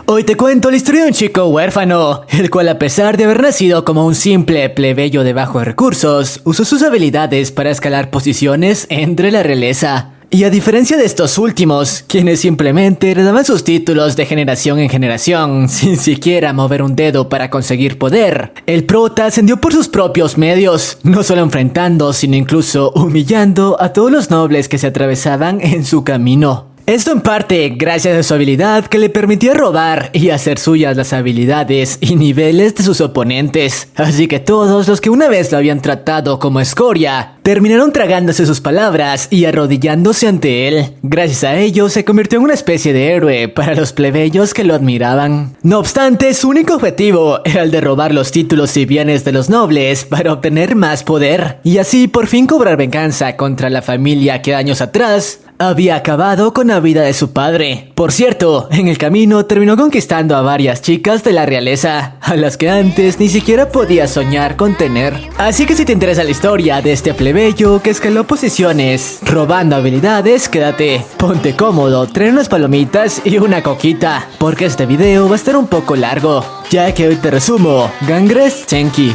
Hoy te cuento la historia de un chico huérfano, el cual a pesar de haber nacido como un simple plebeyo de bajos recursos, usó sus habilidades para escalar posiciones entre la realeza. Y a diferencia de estos últimos, quienes simplemente heredaban sus títulos de generación en generación, sin siquiera mover un dedo para conseguir poder, el prota ascendió por sus propios medios, no solo enfrentando, sino incluso humillando a todos los nobles que se atravesaban en su camino. Esto en parte gracias a su habilidad que le permitía robar y hacer suyas las habilidades y niveles de sus oponentes. Así que todos los que una vez lo habían tratado como escoria, terminaron tragándose sus palabras y arrodillándose ante él. Gracias a ello se convirtió en una especie de héroe para los plebeyos que lo admiraban. No obstante, su único objetivo era el de robar los títulos y bienes de los nobles para obtener más poder, y así por fin cobrar venganza contra la familia que años atrás había acabado con la vida de su padre. Por cierto, en el camino terminó conquistando a varias chicas de la realeza, a las que antes ni siquiera podía soñar con tener. Así que si te interesa la historia de este plebeyo que escaló posiciones, robando habilidades, quédate, ponte cómodo, trae unas palomitas y una coquita, porque este video va a estar un poco largo, ya que hoy te resumo Gangres Senki.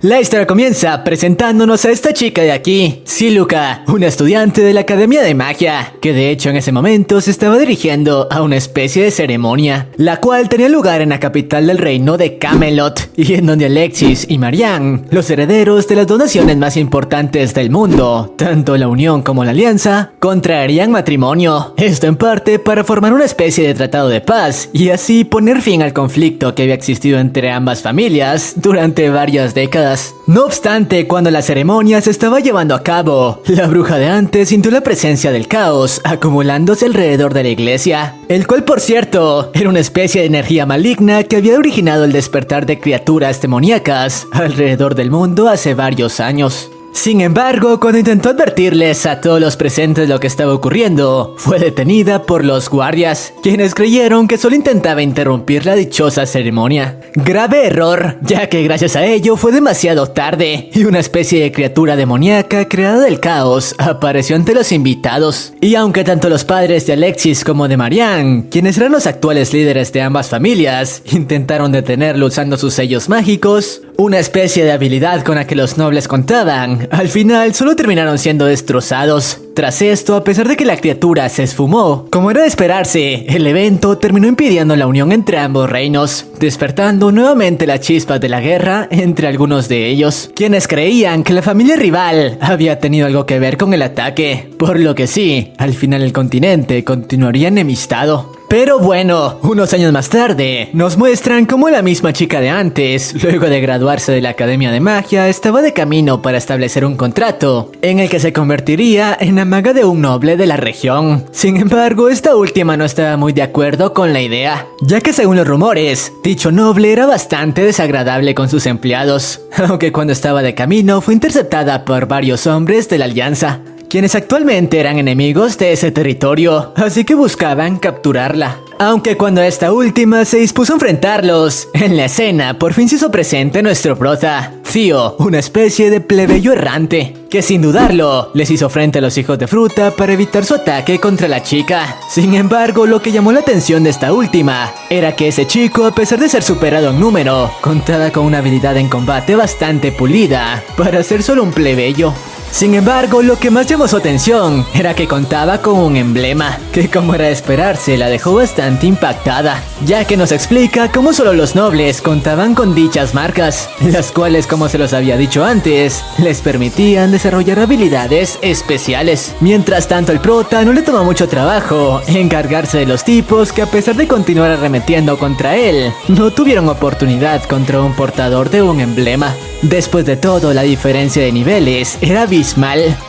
La historia comienza presentándonos a esta chica de aquí, Siluca, una estudiante de la Academia de Magia, que de hecho en ese momento se estaba dirigiendo a una especie de ceremonia, la cual tenía lugar en la capital del reino de Camelot, y en donde Alexis y Marianne, los herederos de las dos naciones más importantes del mundo, tanto la Unión como la Alianza, contraerían matrimonio, esto en parte para formar una especie de tratado de paz, y así poner fin al conflicto que había existido entre ambas familias durante varias décadas. No obstante, cuando la ceremonia se estaba llevando a cabo, la bruja de antes sintió la presencia del caos acumulándose alrededor de la iglesia, el cual por cierto era una especie de energía maligna que había originado el despertar de criaturas demoníacas alrededor del mundo hace varios años. Sin embargo, cuando intentó advertirles a todos los presentes lo que estaba ocurriendo, fue detenida por los guardias, quienes creyeron que solo intentaba interrumpir la dichosa ceremonia. Grave error, ya que gracias a ello fue demasiado tarde, y una especie de criatura demoníaca creada del caos apareció ante los invitados. Y aunque tanto los padres de Alexis como de Marianne, quienes eran los actuales líderes de ambas familias, intentaron detenerlo usando sus sellos mágicos, una especie de habilidad con la que los nobles contaban, al final solo terminaron siendo destrozados. Tras esto, a pesar de que la criatura se esfumó, como era de esperarse, el evento terminó impidiendo la unión entre ambos reinos, despertando nuevamente las chispas de la guerra entre algunos de ellos, quienes creían que la familia rival había tenido algo que ver con el ataque, por lo que sí, al final el continente continuaría enemistado. Pero bueno, unos años más tarde, nos muestran cómo la misma chica de antes, luego de graduarse de la Academia de Magia, estaba de camino para establecer un contrato, en el que se convertiría en la maga de un noble de la región. Sin embargo, esta última no estaba muy de acuerdo con la idea, ya que según los rumores, dicho noble era bastante desagradable con sus empleados, aunque cuando estaba de camino fue interceptada por varios hombres de la Alianza, quienes actualmente eran enemigos de ese territorio, así que buscaban capturarla. Aunque cuando esta última se dispuso a enfrentarlos, en la escena por fin se hizo presente nuestro prota, Theo, una especie de plebeyo errante, que sin dudarlo, les hizo frente a los hijos de fruta para evitar su ataque contra la chica. Sin embargo, lo que llamó la atención de esta última, era que ese chico, a pesar de ser superado en número, contaba con una habilidad en combate bastante pulida, para ser solo un plebeyo. Sin embargo, lo que más llamó su atención era que contaba con un emblema, que como era de esperarse la dejó bastante impactada, ya que nos explica cómo solo los nobles contaban con dichas marcas, las cuales, como se los había dicho antes, les permitían desarrollar habilidades especiales. Mientras tanto, el prota no le tomó mucho trabajo encargarse de los tipos que, a pesar de continuar arremetiendo contra él, no tuvieron oportunidad contra un portador de un emblema. Después de todo, la diferencia de niveles era abismal.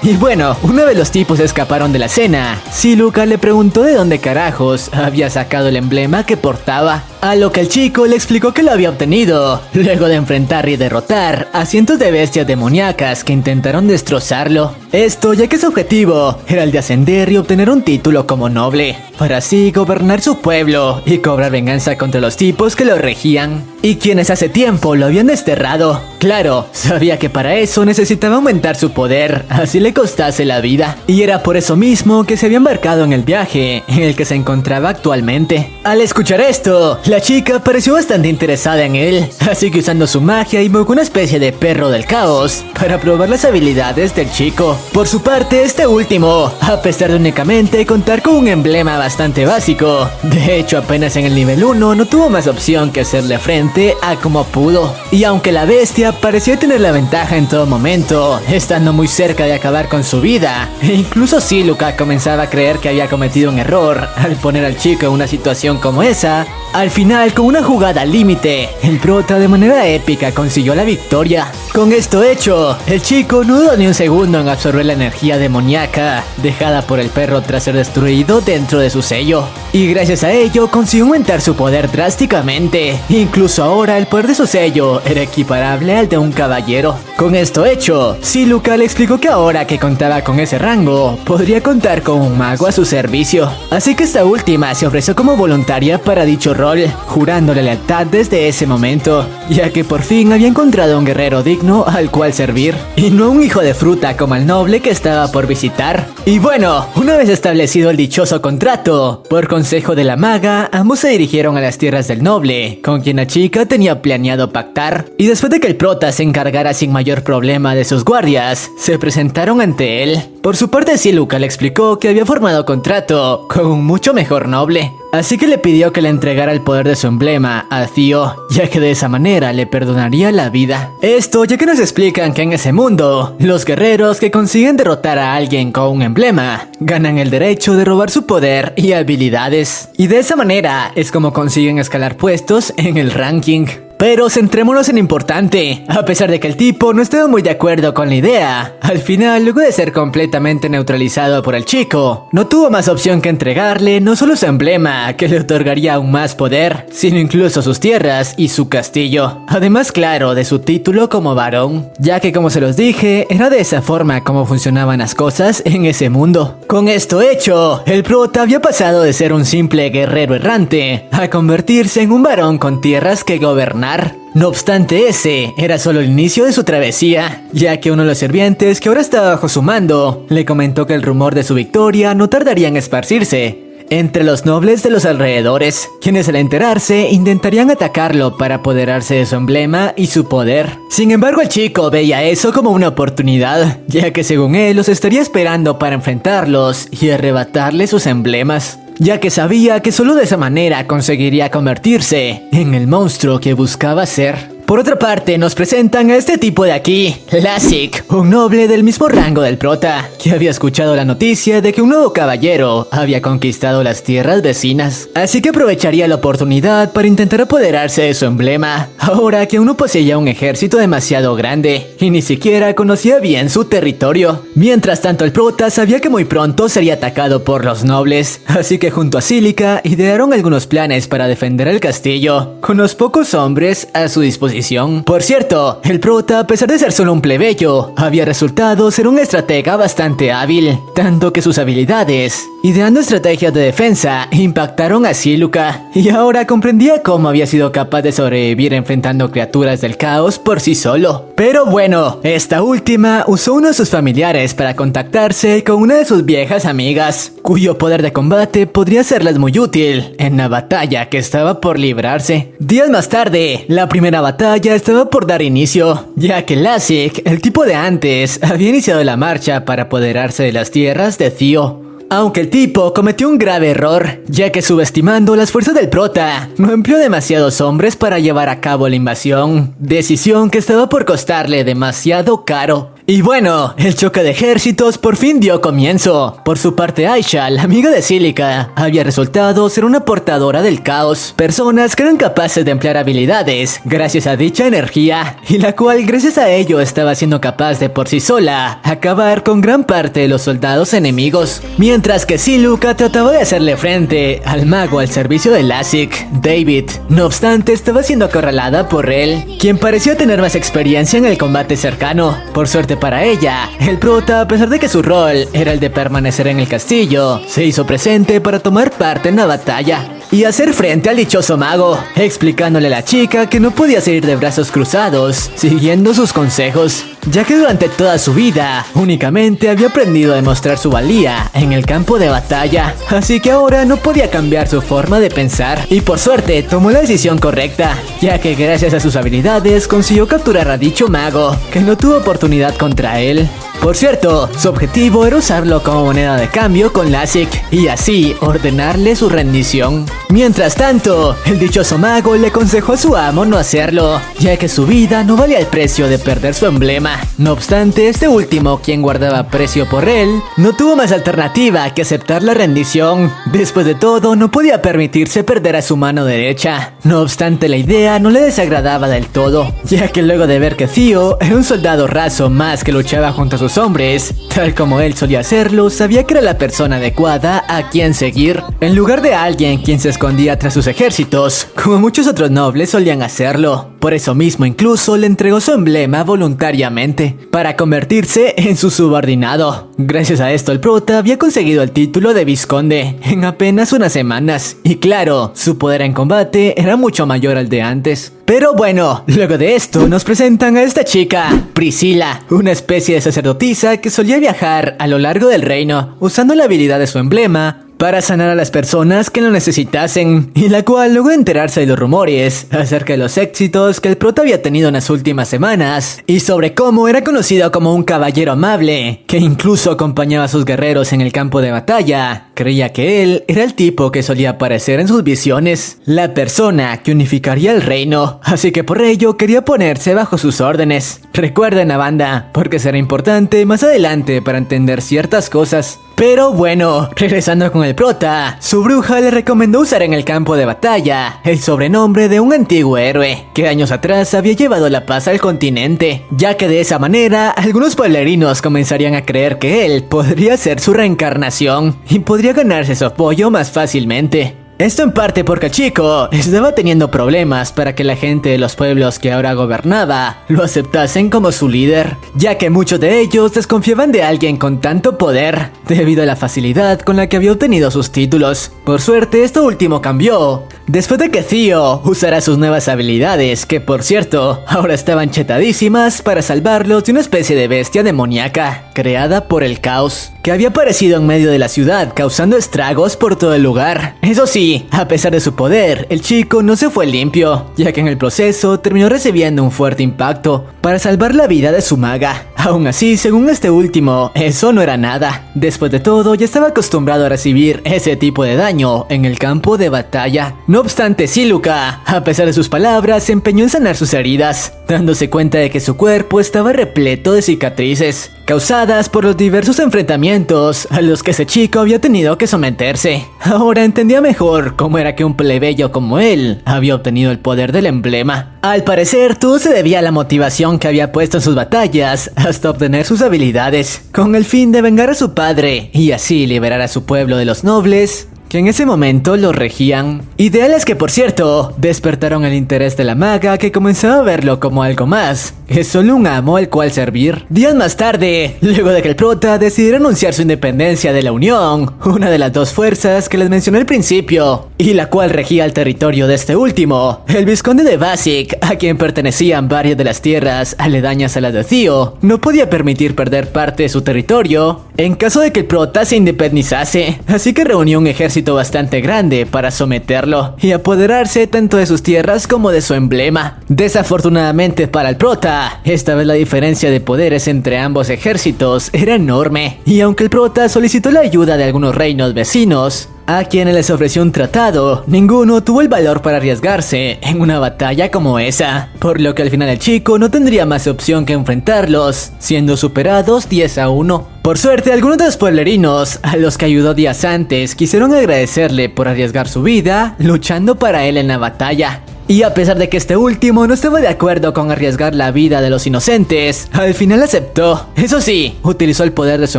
Y bueno, una vez los tipos escaparon de la escena, Siluca le preguntó de dónde carajos había sacado el emblema que portaba, A lo que el chico le explicó que lo había obtenido luego de enfrentar y derrotar a cientos de bestias demoníacas que intentaron destrozarlo. Esto ya que su objetivo era el de ascender y obtener un título como noble, para así gobernar su pueblo y cobrar venganza contra los tipos que lo regían y quienes hace tiempo lo habían desterrado. Claro, sabía que para eso necesitaba aumentar su poder, así le costase la vida. Y era por eso mismo que se había embarcado en el viaje en el que se encontraba actualmente. Al escuchar esto, la chica pareció bastante interesada en él, así que usando su magia invocó una especie de perro del caos para probar las habilidades del chico. Por su parte, este último, a pesar de únicamente contar con un emblema bastante básico, de hecho apenas en el nivel 1 no tuvo más opción que hacerle frente a como pudo. Y aunque la bestia parecía tener la ventaja en todo momento, estando muy cerca de acabar con su vida, e incluso Siluca comenzaba a creer que había cometido un error al poner al chico en una situación como esa, al final con una jugada al límite, el prota de manera épica consiguió la victoria. Con esto hecho, el chico no dudó ni un segundo en absorber la energía demoníaca dejada por el perro tras ser destruido dentro de su sello, y gracias a ello consiguió aumentar su poder drásticamente. Incluso ahora el poder de su sello era equiparable al de un caballero. Con esto hecho, Siluca le explicó que ahora que contaba con ese rango, podría contar con un mago a su servicio, así que esta última se ofreció como voluntaria para dicho rol, jurándole lealtad desde ese momento, ya que por fin había encontrado un guerrero digno al cual servir, y no un hijo de fruta como el noble que estaba por visitar. Y bueno, una vez establecido el dichoso contrato, por consejo de la maga, ambos se dirigieron a las tierras del noble, con quien la chica tenía planeado pactar, y después de que el prota se encargara sin mayor problema de sus guardias, se presentaron ante él. Por su parte, Siluca le explicó que había formado contrato con un mucho mejor noble, así que le pidió que le entregara el poder de su emblema a Thio, ya que de esa manera le perdonaría la vida. Esto ya que nos explican que en ese mundo, los guerreros que consiguen derrotar a alguien con un emblema, ganan el derecho de robar su poder y habilidades, y de esa manera es como consiguen escalar puestos en el ranking. Pero centrémonos en lo importante. A pesar de que el tipo no estaba muy de acuerdo con la idea, al final, luego de ser completamente neutralizado por el chico, no tuvo más opción que entregarle no solo su emblema, que le otorgaría aún más poder, sino incluso sus tierras y su castillo. Además, claro, de su título como varón, ya que como se los dije, era de esa forma como funcionaban las cosas en ese mundo. Con esto hecho, el prota había pasado de ser un simple guerrero errante a convertirse en un varón con tierras que gobernar. No obstante, ese era solo el inicio de su travesía, ya que uno de los sirvientes que ahora estaba bajo su mando le comentó que el rumor de su victoria no tardaría en esparcirse entre los nobles de los alrededores, quienes al enterarse intentarían atacarlo para apoderarse de su emblema y su poder. Sin embargo, el chico veía eso como una oportunidad, ya que según él los estaría esperando para enfrentarlos y arrebatarle sus emblemas, ya que sabía que solo de esa manera conseguiría convertirse en el monstruo que buscaba ser. Por otra parte, nos presentan a este tipo de aquí, Lassik, un noble del mismo rango del prota, que había escuchado la noticia de que un nuevo caballero había conquistado las tierras vecinas, así que aprovecharía la oportunidad para intentar apoderarse de su emblema, ahora que aún no poseía un ejército demasiado grande, y ni siquiera conocía bien su territorio. Mientras tanto, el prota sabía que muy pronto sería atacado por los nobles, así que junto a Cílica idearon algunos planes para defender el castillo, con los pocos hombres a su disposición. Por cierto, el prota, a pesar de ser solo un plebeyo, había resultado ser un estratega bastante hábil, tanto que sus habilidades, ideando estrategias de defensa, impactaron a Siluca, y ahora comprendía cómo había sido capaz de sobrevivir enfrentando criaturas del caos por sí solo. Pero bueno, esta última usó uno de sus familiares para contactarse con una de sus viejas amigas, cuyo poder de combate podría serles muy útil en la batalla que estaba por librarse. Días más tarde, la primera batalla estaba por dar inicio, ya que Lassik, el tipo de antes, había iniciado la marcha para apoderarse de las tierras de Thio. Aunque el tipo cometió un grave error, ya que subestimando las fuerzas del prota, no empleó demasiados hombres para llevar a cabo la invasión, decisión que estaba por costarle demasiado caro. Y bueno, el choque de ejércitos por fin dio comienzo. Por su parte, Aisha, la amiga de Cílica, había resultado ser una portadora del caos. Personas que eran capaces de emplear habilidades gracias a dicha energía, y la cual gracias a ello estaba siendo capaz de por sí sola acabar con gran parte de los soldados enemigos. Mientras que Cílica trataba de hacerle frente al mago al servicio de Lassik, David. No obstante, estaba siendo acorralada por él, quien parecía tener más experiencia en el combate cercano. Por suerte para ella, el prota, a pesar de que su rol era el de permanecer en el castillo, se hizo presente para tomar parte en la batalla y hacer frente al dichoso mago, explicándole a la chica que no podía seguir de brazos cruzados, siguiendo sus consejos, ya que durante toda su vida únicamente había aprendido a demostrar su valía en el campo de batalla, así que ahora no podía cambiar su forma de pensar, y por suerte tomó la decisión correcta, ya que gracias a sus habilidades consiguió capturar a dicho mago, que no tuvo oportunidad contra él. Por cierto, su objetivo era usarlo como moneda de cambio con Lassik y así ordenarle su rendición. Mientras tanto, el dichoso mago le aconsejó a su amo no hacerlo, ya que su vida no valía el precio de perder su emblema. No obstante, este último, quien guardaba precio por él, no tuvo más alternativa que aceptar la rendición. Después de todo, no podía permitirse perder a su mano derecha. No obstante, la idea no le desagradaba del todo, ya que luego de ver que Theo era un soldado raso más que luchaba junto a sus hombres, tal como él solía hacerlo, sabía que era la persona adecuada a quien seguir, en lugar de alguien quien se escondía tras sus ejércitos, como muchos otros nobles solían hacerlo. Por eso mismo incluso le entregó su emblema voluntariamente, para convertirse en su subordinado. Gracias a esto el prota había conseguido el título de vizconde en apenas unas semanas, y claro, su poder en combate era mucho mayor al de antes. Pero bueno, luego de esto nos presentan a esta chica, Priscilla, una especie de sacerdotisa que solía viajar a lo largo del reino, usando la habilidad de su emblema para sanar a las personas que lo necesitasen, y la cual logró enterarse de los rumores acerca de los éxitos que el prota había tenido en las últimas semanas, y sobre cómo era conocido como un caballero amable, que incluso acompañaba a sus guerreros en el campo de batalla. Creía que él era el tipo que solía aparecer en sus visiones, la persona que unificaría el reino, así que por ello quería ponerse bajo sus órdenes. Recuerden a banda, porque será importante más adelante para entender ciertas cosas. Pero bueno, regresando con el prota, su bruja le recomendó usar en el campo de batalla el sobrenombre de un antiguo héroe que años atrás había llevado la paz al continente, ya que de esa manera algunos pueblerinos comenzarían a creer que él podría ser su reencarnación y podría ganarse su apoyo más fácilmente. Esto en parte porque el chico estaba teniendo problemas para que la gente de los pueblos que ahora gobernaba lo aceptasen como su líder, ya que muchos de ellos desconfiaban de alguien con tanto poder debido a la facilidad con la que había obtenido sus títulos. Por suerte, esto último cambió después de que Theo usara sus nuevas habilidades, que por cierto, ahora estaban chetadísimas para salvarlos de una especie de bestia demoníaca creada por el caos, que había aparecido en medio de la ciudad causando estragos por todo el lugar. Eso sí, a pesar de su poder, el chico no se fue limpio, ya que en el proceso terminó recibiendo un fuerte impacto para salvar la vida de su maga. Aún así, según este último, eso no era nada. Después de todo, ya estaba acostumbrado a recibir ese tipo de daño en el campo de batalla. No obstante, Cílica, a pesar de sus palabras, se empeñó en sanar sus heridas, dándose cuenta de que su cuerpo estaba repleto de cicatrices, causadas por los diversos enfrentamientos a los que ese chico había tenido que someterse. Ahora entendía mejor cómo era que un plebeyo como él había obtenido el poder del emblema. Al parecer, todo se debía a la motivación que había puesto en sus batallas hasta obtener sus habilidades, con el fin de vengar a su padre y así liberar a su pueblo de los nobles que en ese momento lo regían. Ideales que, por cierto, despertaron el interés de la maga, que comenzaba a verlo como algo más que solo un amo al cual servir. Días más tarde, luego de que el prota decidiera anunciar su independencia de la Unión, una de las dos fuerzas que les mencioné al principio, y la cual regía el territorio de este último, el vizconde de Basic, a quien pertenecían varias de las tierras aledañas a las de Theo, no podía permitir perder parte de su territorio en caso de que el prota se independizase, así que reunió un ejército bastante grande para someterlo y apoderarse tanto de sus tierras como de su emblema. Desafortunadamente para el prota, esta vez la diferencia de poderes entre ambos ejércitos era enorme, y aunque el prota solicitó la ayuda de algunos reinos vecinos, a quienes les ofreció un tratado, ninguno tuvo el valor para arriesgarse en una batalla como esa, por lo que al final el chico no tendría más opción que enfrentarlos, siendo superados 10-1. Por suerte, algunos de los pueblerinos, a los que ayudó días antes, quisieron agradecerle por arriesgar su vida, luchando para él en la batalla. Y a pesar de que este último no estaba de acuerdo con arriesgar la vida de los inocentes, al final aceptó. Eso sí, utilizó el poder de su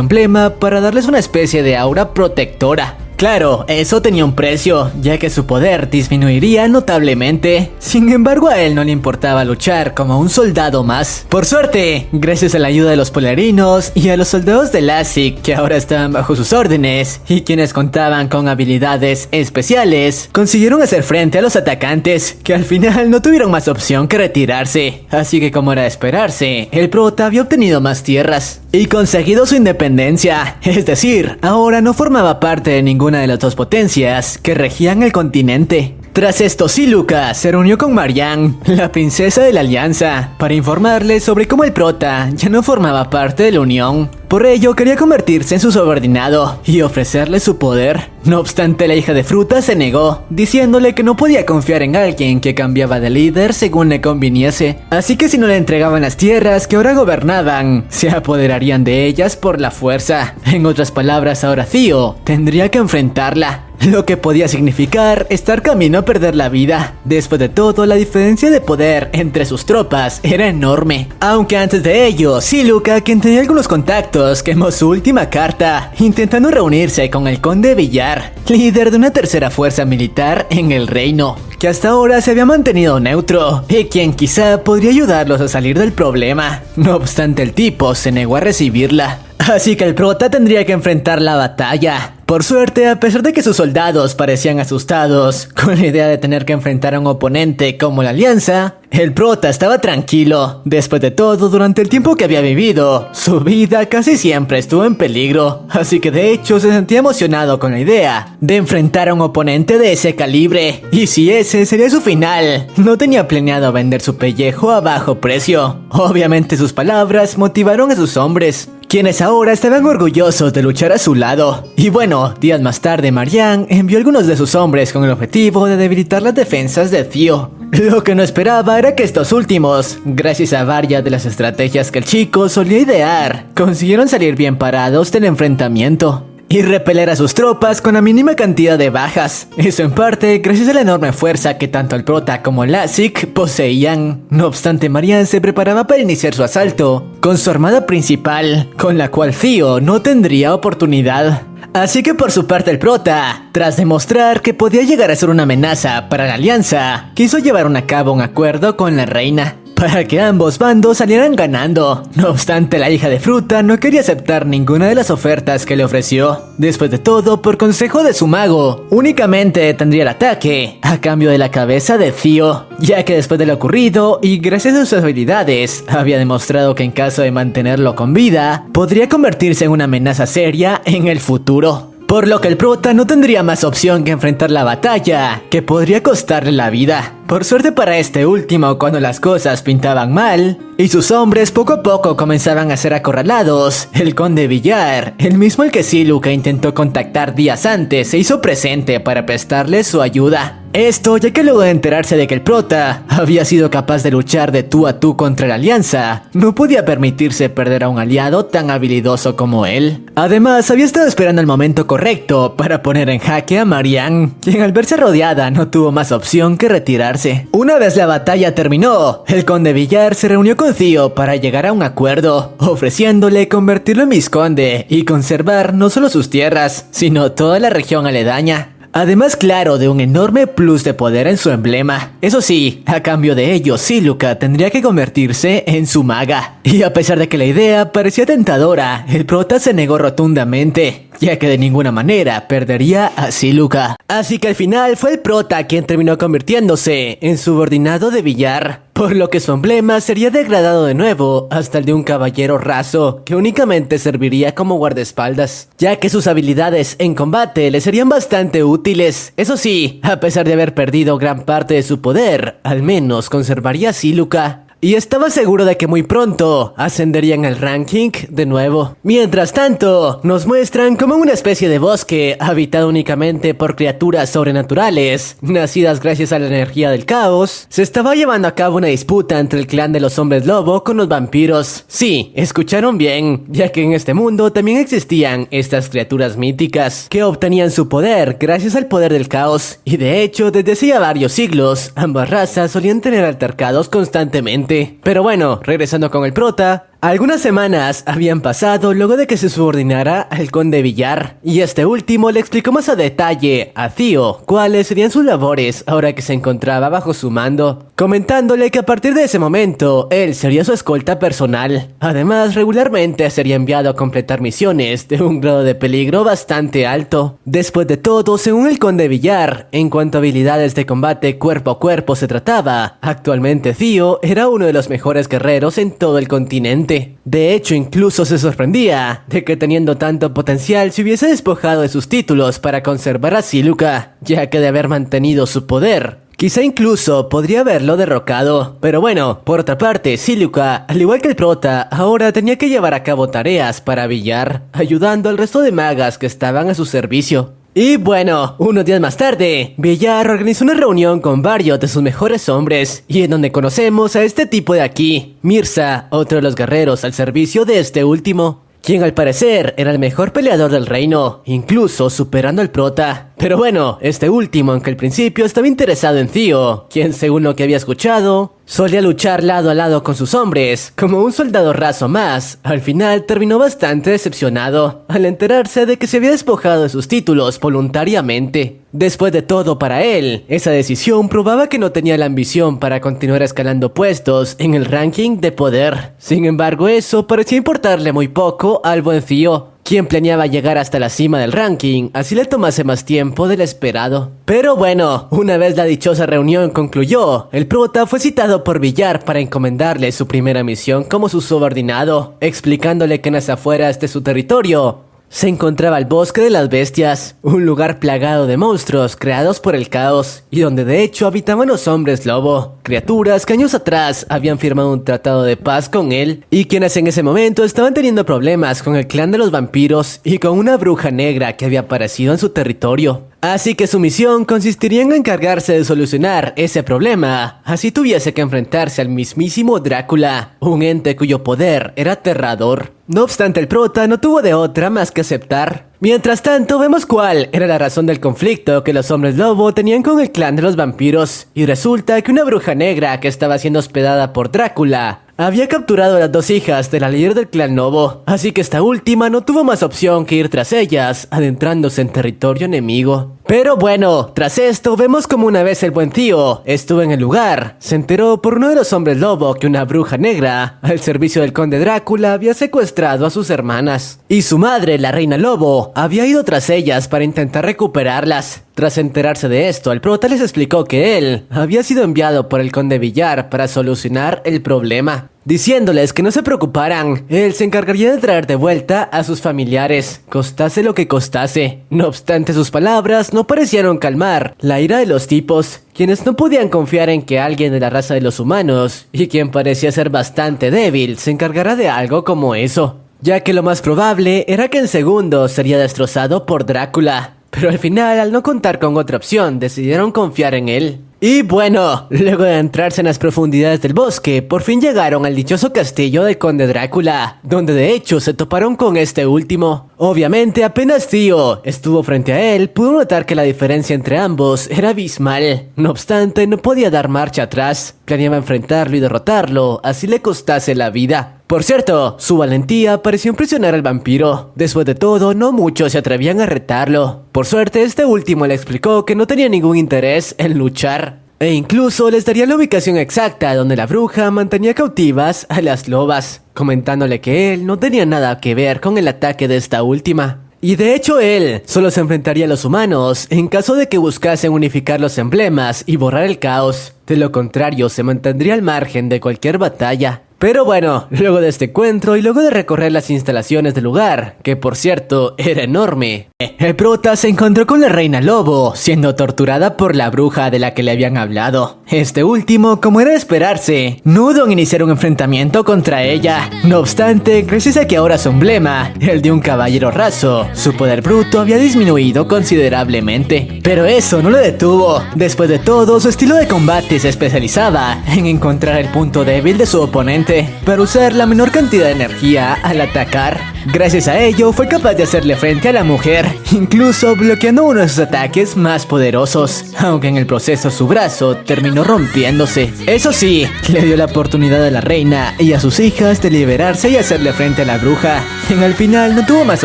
emblema para darles una especie de aura protectora. Claro, eso tenía un precio, ya que su poder disminuiría notablemente. Sin embargo, a él no le importaba luchar como un soldado más. Por suerte, gracias a la ayuda de los polarinos y a los soldados de Lassig que ahora estaban bajo sus órdenes y quienes contaban con habilidades especiales, consiguieron hacer frente a los atacantes, que al final no tuvieron más opción que retirarse. Así que, como era de esperarse, el prota había obtenido más tierras y conseguido su independencia, es decir, ahora no formaba parte de ninguna de las dos potencias que regían el continente. Tras esto, Siluca se reunió con Marianne, la princesa de la Alianza, para informarle sobre cómo el prota ya no formaba parte de la Unión. Por ello, quería convertirse en su subordinado y ofrecerle su poder. No obstante, la hija de Fruta se negó, diciéndole que no podía confiar en alguien que cambiaba de líder según le conviniese. Así que si no le entregaban las tierras que ahora gobernaban, se apoderarían de ellas por la fuerza. En otras palabras, ahora Theo tendría que enfrentarla, lo que podía significar estar camino a perder la vida. Después de todo, la diferencia de poder entre sus tropas era enorme. Aunque antes de ello, Siluca, quien tenía algunos contactos, quemó su última carta, intentando reunirse con el conde Villar, líder de una tercera fuerza militar en el reino, que hasta ahora se había mantenido neutro, y quien quizá podría ayudarlos a salir del problema. No obstante, el tipo se negó a recibirla. Así que el prota tendría que enfrentar la batalla. Por suerte, a pesar de que sus soldados parecían asustados con la idea de tener que enfrentar a un oponente como la Alianza, el prota estaba tranquilo. Después de todo, durante el tiempo que había vivido, su vida casi siempre estuvo en peligro, así que de hecho se sentía emocionado con la idea de enfrentar a un oponente de ese calibre. Y si ese sería su final, no tenía planeado vender su pellejo a bajo precio. Obviamente sus palabras motivaron a sus hombres, quienes ahora estaban orgullosos de luchar a su lado. Y bueno, días más tarde, Marianne envió a algunos de sus hombres con el objetivo de debilitar las defensas de Theo. Lo que no esperaba era que estos últimos, gracias a varias de las estrategias que el chico solía idear, consiguieron salir bien parados del enfrentamiento y repeler a sus tropas con la mínima cantidad de bajas. Eso en parte gracias a la enorme fuerza que tanto el prota como Lassig poseían. No obstante, Marianne se preparaba para iniciar su asalto con su armada principal, con la cual Theo no tendría oportunidad. Así que por su parte el prota, tras demostrar que podía llegar a ser una amenaza para la Alianza, quiso llevar a cabo un acuerdo con la reina, para que ambos bandos salieran ganando. No obstante, la hija de Fruta no quería aceptar ninguna de las ofertas que le ofreció. Después de todo, por consejo de su mago, únicamente tendría el ataque a cambio de la cabeza de Theo, ya que después de lo ocurrido y gracias a sus habilidades, había demostrado que en caso de mantenerlo con vida, podría convertirse en una amenaza seria en el futuro. Por lo que el prota no tendría más opción que enfrentar la batalla, que podría costarle la vida. Por suerte para este último, cuando las cosas pintaban mal y sus hombres poco a poco comenzaban a ser acorralados, el conde Villar, el mismo el que Siluca intentó contactar días antes, se hizo presente para prestarle su ayuda. Esto ya que luego de enterarse de que el prota había sido capaz de luchar de tú a tú contra la Alianza, no podía permitirse perder a un aliado tan habilidoso como él. Además, había estado esperando el momento correcto para poner en jaque a Marianne, quien al verse rodeada no tuvo más opción que retirarse. Una vez la batalla terminó, el conde Villar se reunió con Theo para llegar a un acuerdo, ofreciéndole convertirlo en vizconde y conservar no solo sus tierras, sino toda la región aledaña. Además, claro, de un enorme plus de poder en su emblema. Eso sí, a cambio de ello, Siluca tendría que convertirse en su maga. Y a pesar de que la idea parecía tentadora, el prota se negó rotundamente, ya que de ninguna manera perdería a Siluca. Así que al final fue el prota quien terminó convirtiéndose en subordinado de Villar, por lo que su emblema sería degradado de nuevo hasta el de un caballero raso que únicamente serviría como guardaespaldas, ya que sus habilidades en combate le serían bastante útiles. Eso sí, a pesar de haber perdido gran parte de su poder, al menos conservaría a Siluca. y estaba seguro de que muy pronto ascenderían al ranking de nuevo. Mientras tanto, nos muestran como una especie de bosque habitado únicamente por criaturas sobrenaturales, nacidas gracias a la energía del caos, se estaba llevando a cabo una disputa entre el clan de los hombres lobo con los vampiros. Sí, escucharon bien, ya que en este mundo también existían estas criaturas míticas que obtenían su poder gracias al poder del caos, y de hecho desde hacía varios siglos ambas razas solían tener altercados constantemente. Pero bueno, regresando con el prota, algunas semanas habían pasado luego de que se subordinara al conde Villar, y este último le explicó más a detalle a Theo cuáles serían sus labores ahora que se encontraba bajo su mando, comentándole que a partir de ese momento él sería su escolta personal. Además, regularmente sería enviado a completar misiones de un grado de peligro bastante alto. Después de todo, según el conde Villar, en cuanto a habilidades de combate cuerpo a cuerpo se trataba, actualmente Theo era uno de los mejores guerreros en todo el continente. De hecho, incluso se sorprendía de que teniendo tanto potencial se hubiese despojado de sus títulos para conservar a Siluca, ya que de haber mantenido su poder, quizá incluso podría haberlo derrocado. Pero bueno, por otra parte, Siluca, al igual que el prota, ahora tenía que llevar a cabo tareas para Villar, ayudando al resto de magas que estaban a su servicio. Y bueno, unos días más tarde, Villar organizó una reunión con varios de sus mejores hombres, y en donde conocemos a este tipo de aquí, Mirza, otro de los guerreros al servicio de este último, quien al parecer era el mejor peleador del reino, incluso superando al prota. Pero bueno, este último, aunque al principio estaba interesado en Theo, quien según lo que había escuchado, solía luchar lado a lado con sus hombres, como un soldado raso más, al final terminó bastante decepcionado al enterarse de que se había despojado de sus títulos voluntariamente. Después de todo, para él, esa decisión probaba que no tenía la ambición para continuar escalando puestos en el ranking de poder. Sin embargo, eso parecía importarle muy poco al buen Theo, quien planeaba llegar hasta la cima del ranking, así le tomase más tiempo del esperado. Pero bueno, una vez la dichosa reunión concluyó, el prota fue citado por Villar para encomendarle su primera misión como su subordinado, explicándole que en las afueras de su territorio se encontraba el Bosque de las Bestias, un lugar plagado de monstruos creados por el caos, y donde de hecho habitaban los hombres lobo, criaturas que años atrás habían firmado un tratado de paz con él, y quienes en ese momento estaban teniendo problemas con el clan de los vampiros y con una bruja negra que había aparecido en su territorio. Así que su misión consistiría en encargarse de solucionar ese problema, así tuviese que enfrentarse al mismísimo Drácula, un ente cuyo poder era aterrador. No obstante, el prota no tuvo de otra más que aceptar. Mientras tanto, vemos cuál era la razón del conflicto que los hombres lobo tenían con el clan de los vampiros, y resulta que una bruja negra que estaba siendo hospedada por Drácula había capturado a las dos hijas de la líder del clan lobo, así que esta última no tuvo más opción que ir tras ellas, adentrándose en territorio enemigo. Pero bueno, tras esto vemos como una vez el buen Theo estuvo en el lugar, se enteró por uno de los hombres lobo que una bruja negra, al servicio del conde Drácula, había secuestrado a sus hermanas, y su madre, la reina lobo, había ido tras ellas para intentar recuperarlas. Tras enterarse de esto, el prota les explicó que él había sido enviado por el conde Villar para solucionar el problema, diciéndoles que no se preocuparan, él se encargaría de traer de vuelta a sus familiares, costase lo que costase. No obstante, sus palabras no parecieron calmar la ira de los tipos, quienes no podían confiar en que alguien de la raza de los humanos, y quien parecía ser bastante débil, se encargara de algo como eso, ya que lo más probable era que en segundos sería destrozado por Drácula. Pero al final, al no contar con otra opción, decidieron confiar en él. Y bueno, luego de entrarse en las profundidades del bosque, por fin llegaron al dichoso castillo del conde Drácula, donde de hecho se toparon con este último. Obviamente, apenas Theo estuvo frente a él, pudo notar que la diferencia entre ambos era abismal. No obstante, no podía dar marcha atrás, planeaba enfrentarlo y derrotarlo, así le costase la vida. Por cierto, su valentía pareció impresionar al vampiro. Después de todo, no muchos se atrevían a retarlo. Por suerte, este último le explicó que no tenía ningún interés en luchar, e incluso les daría la ubicación exacta donde la bruja mantenía cautivas a las lobas, comentándole que él no tenía nada que ver con el ataque de esta última. Y de hecho él solo se enfrentaría a los humanos en caso de que buscasen unificar los emblemas y borrar el caos. De lo contrario, se mantendría al margen de cualquier batalla. Pero bueno, luego de este encuentro y luego de recorrer las instalaciones del lugar, que por cierto era enorme, el prota se encontró con la reina lobo, siendo torturada por la bruja de la que le habían hablado. Este último, como era de esperarse, no dudó en iniciar un enfrentamiento contra ella. No obstante, gracias a que ahora su emblema, el de un caballero raso, su poder bruto había disminuido considerablemente. Pero eso no lo detuvo. Después de todo, su estilo de combate se especializaba en encontrar el punto débil de su oponente para usar la menor cantidad de energía al atacar. Gracias a ello fue capaz de hacerle frente a la mujer, incluso bloqueando uno de sus ataques más poderosos, aunque en el proceso su brazo terminó rompiéndose. Eso sí, le dio la oportunidad a la reina y a sus hijas de liberarse y hacerle frente a la bruja, quien al final no tuvo más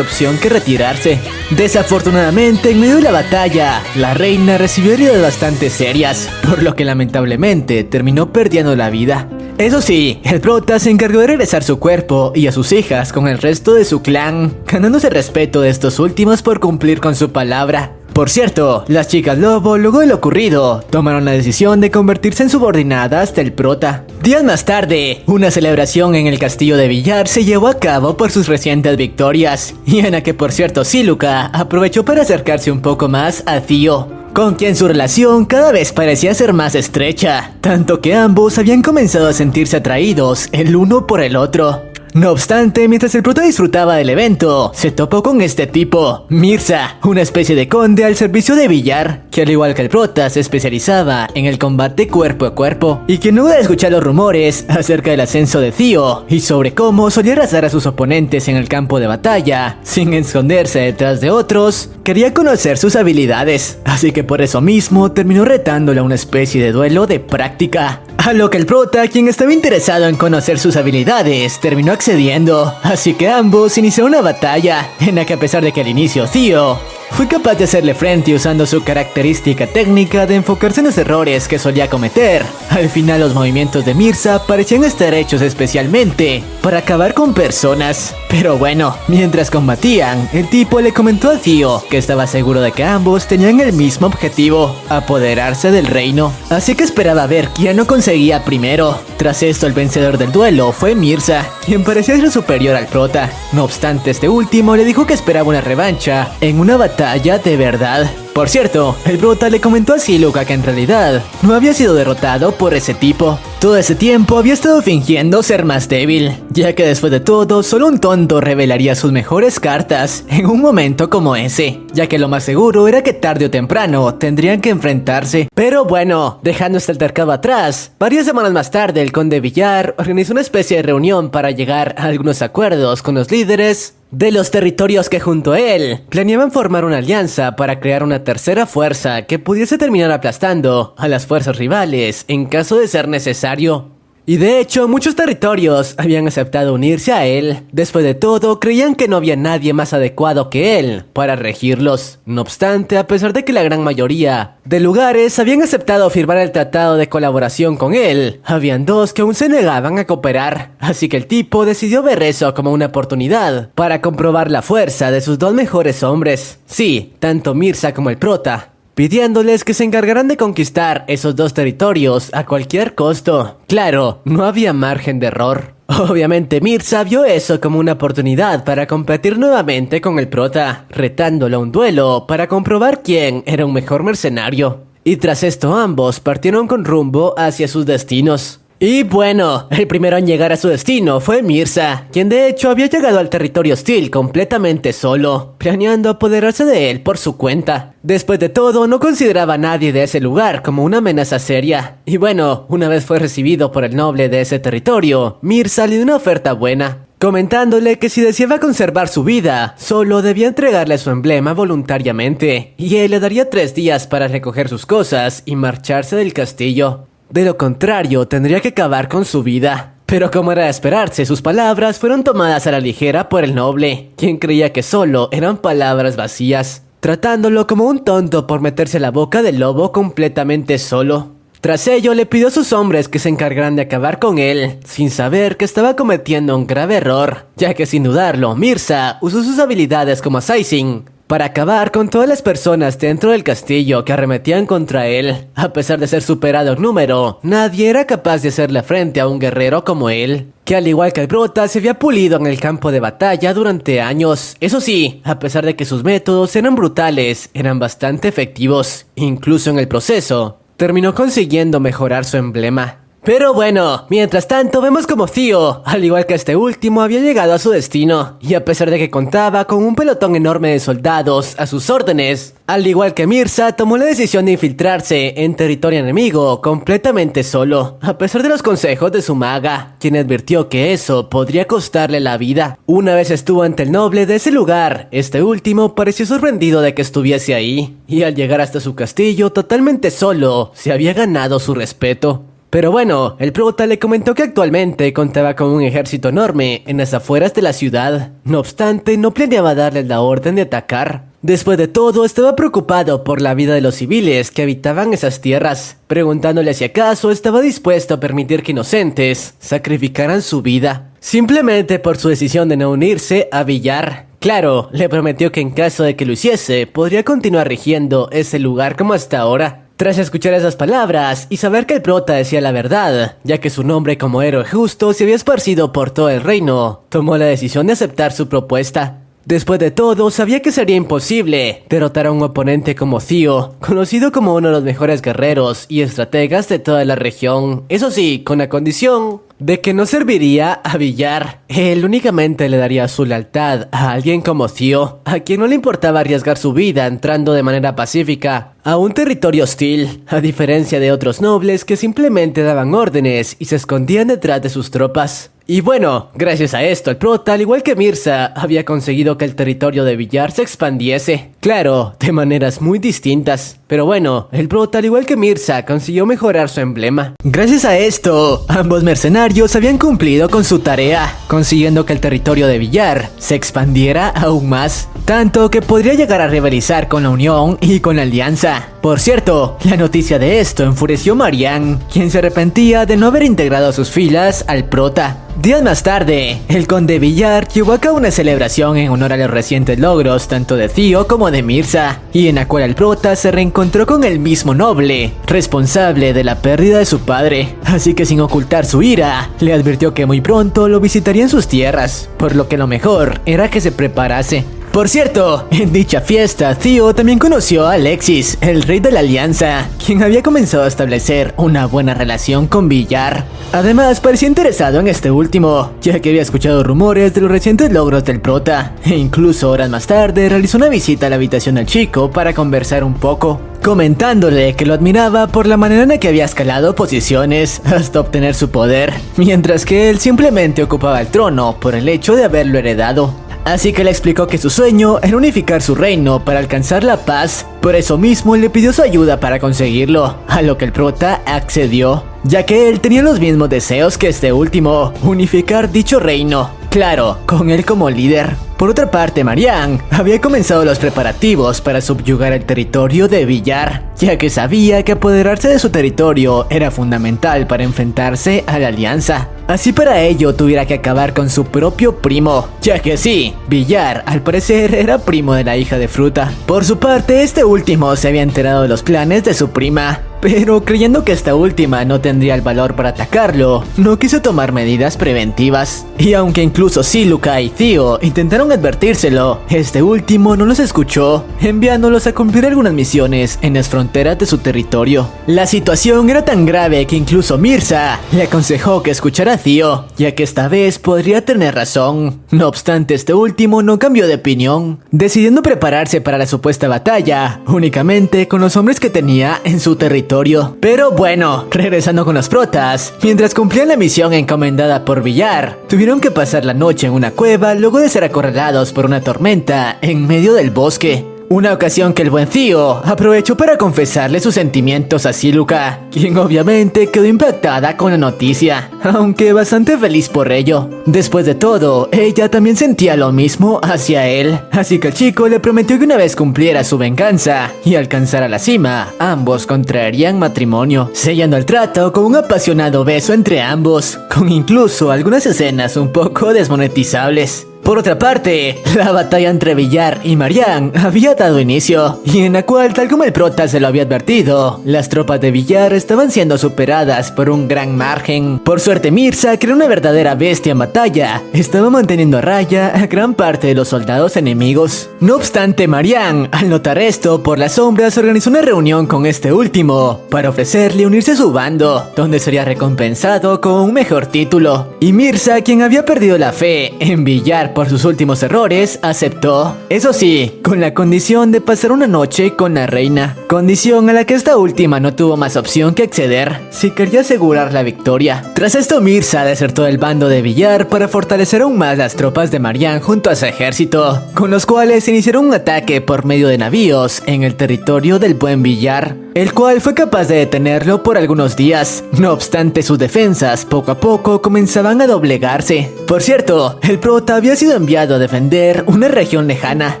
opción que retirarse. Desafortunadamente, en medio de la batalla, la reina recibió heridas bastante serias, por lo que lamentablemente terminó perdiendo la vida. Eso sí, el prota se encargó de regresar su cuerpo y a sus hijas con el resto de su clan, ganándose el respeto de estos últimos por cumplir con su palabra. Por cierto, las chicas lobo, luego de lo ocurrido, tomaron la decisión de convertirse en subordinadas del prota. Días más tarde, una celebración en el castillo de Villar se llevó a cabo por sus recientes victorias, y en la que por cierto Síluca aprovechó para acercarse un poco más a Theo, con quien su relación cada vez parecía ser más estrecha, tanto que ambos habían comenzado a sentirse atraídos el uno por el otro. No obstante, mientras el prota disfrutaba del evento, se topó con este tipo, Mirza, una especie de conde al servicio de Villar, que al igual que el prota se especializaba en el combate cuerpo a cuerpo, y que luego de escuchar los rumores acerca del ascenso de Theo y sobre cómo solía arrasar a sus oponentes en el campo de batalla, sin esconderse detrás de otros, quería conocer sus habilidades, así que por eso mismo terminó retándole a una especie de duelo de práctica. A lo que el prota, quien estaba interesado en conocer sus habilidades, terminó accediendo, así que ambos iniciaron una batalla, en la que a pesar de que al inicio Theo fue capaz de hacerle frente usando su característica técnica de enfocarse en los errores que solía cometer, al final los movimientos de Mirza parecían estar hechos especialmente para acabar con personas. Pero bueno, mientras combatían, el tipo le comentó a Theo que estaba seguro de que ambos tenían el mismo objetivo, apoderarse del reino, así que esperaba ver quién lo conseguía primero. Tras esto, el vencedor del duelo fue Mirza, quien parecía ser superior al prota. No obstante, este último le dijo que esperaba una revancha en una batalla de verdad. Por cierto, el prota le comentó a Síluca que en realidad no había sido derrotado por ese tipo. Todo ese tiempo había estado fingiendo ser más débil, ya que después de todo, solo un tonto revelaría sus mejores cartas en un momento como ese, ya que lo más seguro era que tarde o temprano tendrían que enfrentarse. Pero bueno, dejando este altercado atrás, varias semanas más tarde el conde Villar organizó una especie de reunión para llegar a algunos acuerdos con los líderes de los territorios que junto a él planeaban formar una alianza para crear una tercera fuerza que pudiese terminar aplastando a las fuerzas rivales en caso de ser necesario. Y de hecho, muchos territorios habían aceptado unirse a él. Después de todo, creían que no había nadie más adecuado que él para regirlos. No obstante, a pesar de que la gran mayoría de lugares habían aceptado firmar el tratado de colaboración con él, habían dos que aún se negaban a cooperar. Así que el tipo decidió ver eso como una oportunidad para comprobar la fuerza de sus dos mejores hombres. Sí, tanto Mirza como el prota, pidiéndoles que se encargaran de conquistar esos dos territorios a cualquier costo. Claro, no había margen de error. Obviamente Mirza vio eso como una oportunidad para competir nuevamente con el prota, retándolo a un duelo para comprobar quién era un mejor mercenario. Y tras esto ambos partieron con rumbo hacia sus destinos. Y bueno, el primero en llegar a su destino fue Mirza, quien de hecho había llegado al territorio hostil completamente solo, planeando apoderarse de él por su cuenta. Después de todo, no consideraba a nadie de ese lugar como una amenaza seria. Y bueno, una vez fue recibido por el noble de ese territorio, Mirza le dio una oferta buena, comentándole que si deseaba conservar su vida, solo debía entregarle su emblema voluntariamente, y él le daría 3 días para recoger sus cosas y marcharse del castillo. De lo contrario, tendría que acabar con su vida. Pero como era de esperarse, sus palabras fueron tomadas a la ligera por el noble, quien creía que solo eran palabras vacías, tratándolo como un tonto por meterse a la boca del lobo completamente solo. Tras ello, le pidió a sus hombres que se encargaran de acabar con él, sin saber que estaba cometiendo un grave error, ya que sin dudarlo, Mirza usó sus habilidades como assassin para acabar con todas las personas dentro del castillo que arremetían contra él. A pesar de ser superado en número, nadie era capaz de hacerle frente a un guerrero como él, que al igual que el prota se había pulido en el campo de batalla durante años. Eso sí, a pesar de que sus métodos eran brutales, eran bastante efectivos. Incluso en el proceso, terminó consiguiendo mejorar su emblema. Pero bueno, mientras tanto vemos como Theo, al igual que este último, había llegado a su destino, y a pesar de que contaba con un pelotón enorme de soldados a sus órdenes, al igual que Mirza, tomó la decisión de infiltrarse en territorio enemigo completamente solo, a pesar de los consejos de su maga, quien advirtió que eso podría costarle la vida. Una vez estuvo ante el noble de ese lugar, este último pareció sorprendido de que estuviese ahí, y al llegar hasta su castillo totalmente solo, se había ganado su respeto. Pero bueno, el prota le comentó que actualmente contaba con un ejército enorme en las afueras de la ciudad. No obstante, no planeaba darle la orden de atacar. Después de todo, estaba preocupado por la vida de los civiles que habitaban esas tierras, preguntándole si acaso estaba dispuesto a permitir que inocentes sacrificaran su vida, simplemente por su decisión de no unirse a Villar. Claro, le prometió que en caso de que lo hiciese, podría continuar rigiendo ese lugar como hasta ahora. Tras escuchar esas palabras y saber que el prota decía la verdad, ya que su nombre como héroe justo se había esparcido por todo el reino, tomó la decisión de aceptar su propuesta. Después de todo, sabía que sería imposible derrotar a un oponente como Theo, conocido como uno de los mejores guerreros y estrategas de toda la región. Eso sí, con la condición de que no serviría a Villar. Él únicamente le daría su lealtad a alguien como Theo, a quien no le importaba arriesgar su vida entrando de manera pacífica a un territorio hostil, a diferencia de otros nobles que simplemente daban órdenes y se escondían detrás de sus tropas. Y bueno, gracias a esto el prota, al igual que Mirza, había conseguido que el territorio de Villar se expandiese. Claro, de maneras muy distintas. Pero bueno, el prota, al igual que Mirza, consiguió mejorar su emblema. Gracias a esto, ambos mercenarios habían cumplido con su tarea, consiguiendo que el territorio de Villar se expandiera aún más, tanto que podría llegar a rivalizar con la Unión y con la Alianza. Por cierto, la noticia de esto enfureció a Marianne, quien se arrepentía de no haber integrado a sus filas al prota. Días más tarde, el conde Villar llevó a cabo una celebración en honor a los recientes logros tanto de Theo como de Mirza, y en la cual el prota se reencontró con el mismo noble, responsable de la pérdida de su padre. Así que sin ocultar su ira, le advirtió que muy pronto lo visitaría en sus tierras, por lo que lo mejor era que se preparase. Por cierto, en dicha fiesta, Theo también conoció a Alexis, el rey de la Alianza, quien había comenzado a establecer una buena relación con Villar. Además, parecía interesado en este último, ya que había escuchado rumores de los recientes logros del prota, e incluso horas más tarde realizó una visita a la habitación del chico para conversar un poco, comentándole que lo admiraba por la manera en la que había escalado posiciones hasta obtener su poder, mientras que él simplemente ocupaba el trono por el hecho de haberlo heredado. Así que le explicó que su sueño era unificar su reino para alcanzar la paz. Por eso mismo le pidió su ayuda para conseguirlo, a lo que el prota accedió, ya que él tenía los mismos deseos que este último, unificar dicho reino. Claro, con él como líder. Por otra parte, Marianne había comenzado los preparativos para subyugar el territorio de Villar, ya que sabía que apoderarse de su territorio era fundamental para enfrentarse a la Alianza. Así para ello tuviera que acabar con su propio primo, ya que sí, Villar al parecer era primo de la hija de Fruta. Por su parte, este último se había enterado de los planes de su prima, pero creyendo que esta última no tendría el valor para atacarlo, no quiso tomar medidas preventivas. Y aunque incluso Siluca y Theo intentaron advertírselo, este último no los escuchó, enviándolos a cumplir algunas misiones en las fronteras de su territorio. La situación era tan grave que incluso Mirza le aconsejó que escuchara a Theo, ya que esta vez podría tener razón. No obstante, este último no cambió de opinión, decidiendo prepararse para la supuesta batalla, únicamente con los hombres que tenía en su territorio. Pero bueno, regresando con los protas, mientras cumplían la misión encomendada por Villar, tuvieron que pasar la noche en una cueva luego de ser acorralados por una tormenta en medio del bosque. Una ocasión que el buen Theo aprovechó para confesarle sus sentimientos a Siluca, quien obviamente quedó impactada con la noticia, aunque bastante feliz por ello. Después de todo, ella también sentía lo mismo hacia él, así que el chico le prometió que una vez cumpliera su venganza y alcanzara la cima, ambos contraerían matrimonio, sellando el trato con un apasionado beso entre ambos, con incluso algunas escenas un poco desmonetizables. Por otra parte, la batalla entre Villar y Marian había dado inicio, y en la cual, tal como el prota se lo había advertido, las tropas de Villar estaban siendo superadas por un gran margen. Por suerte, Mirza, que era una verdadera bestia en batalla, estaba manteniendo a raya a gran parte de los soldados enemigos. No obstante, Marian, al notar esto, por las sombras organizó una reunión con este último para ofrecerle unirse a su bando, donde sería recompensado con un mejor título. Y Mirza, quien había perdido la fe en Villar por sus últimos errores, aceptó. Eso sí, con la condición de pasar una noche con la reina, condición a la que esta última no tuvo más opción que acceder si quería asegurar la victoria. Tras esto, Mirza desertó del bando de Villar para fortalecer aún más las tropas de Marian junto a su ejército, con los cuales iniciaron un ataque por medio de navíos en el territorio del buen Villar, el cual fue capaz de detenerlo por algunos días. No obstante, sus defensas poco a poco comenzaban a doblegarse. Por cierto, el prota había sido enviado a defender una región lejana,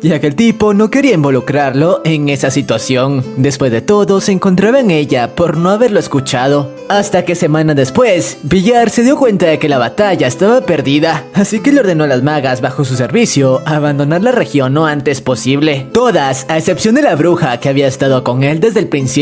ya que el tipo no quería involucrarlo en esa situación. Después de todo, se encontraba en ella por no haberlo escuchado. Hasta que semanas después, Villar se dio cuenta de que la batalla estaba perdida, así que le ordenó a las magas bajo su servicio abandonar la región lo antes posible. Todas, a excepción de la bruja que había estado con él desde el principio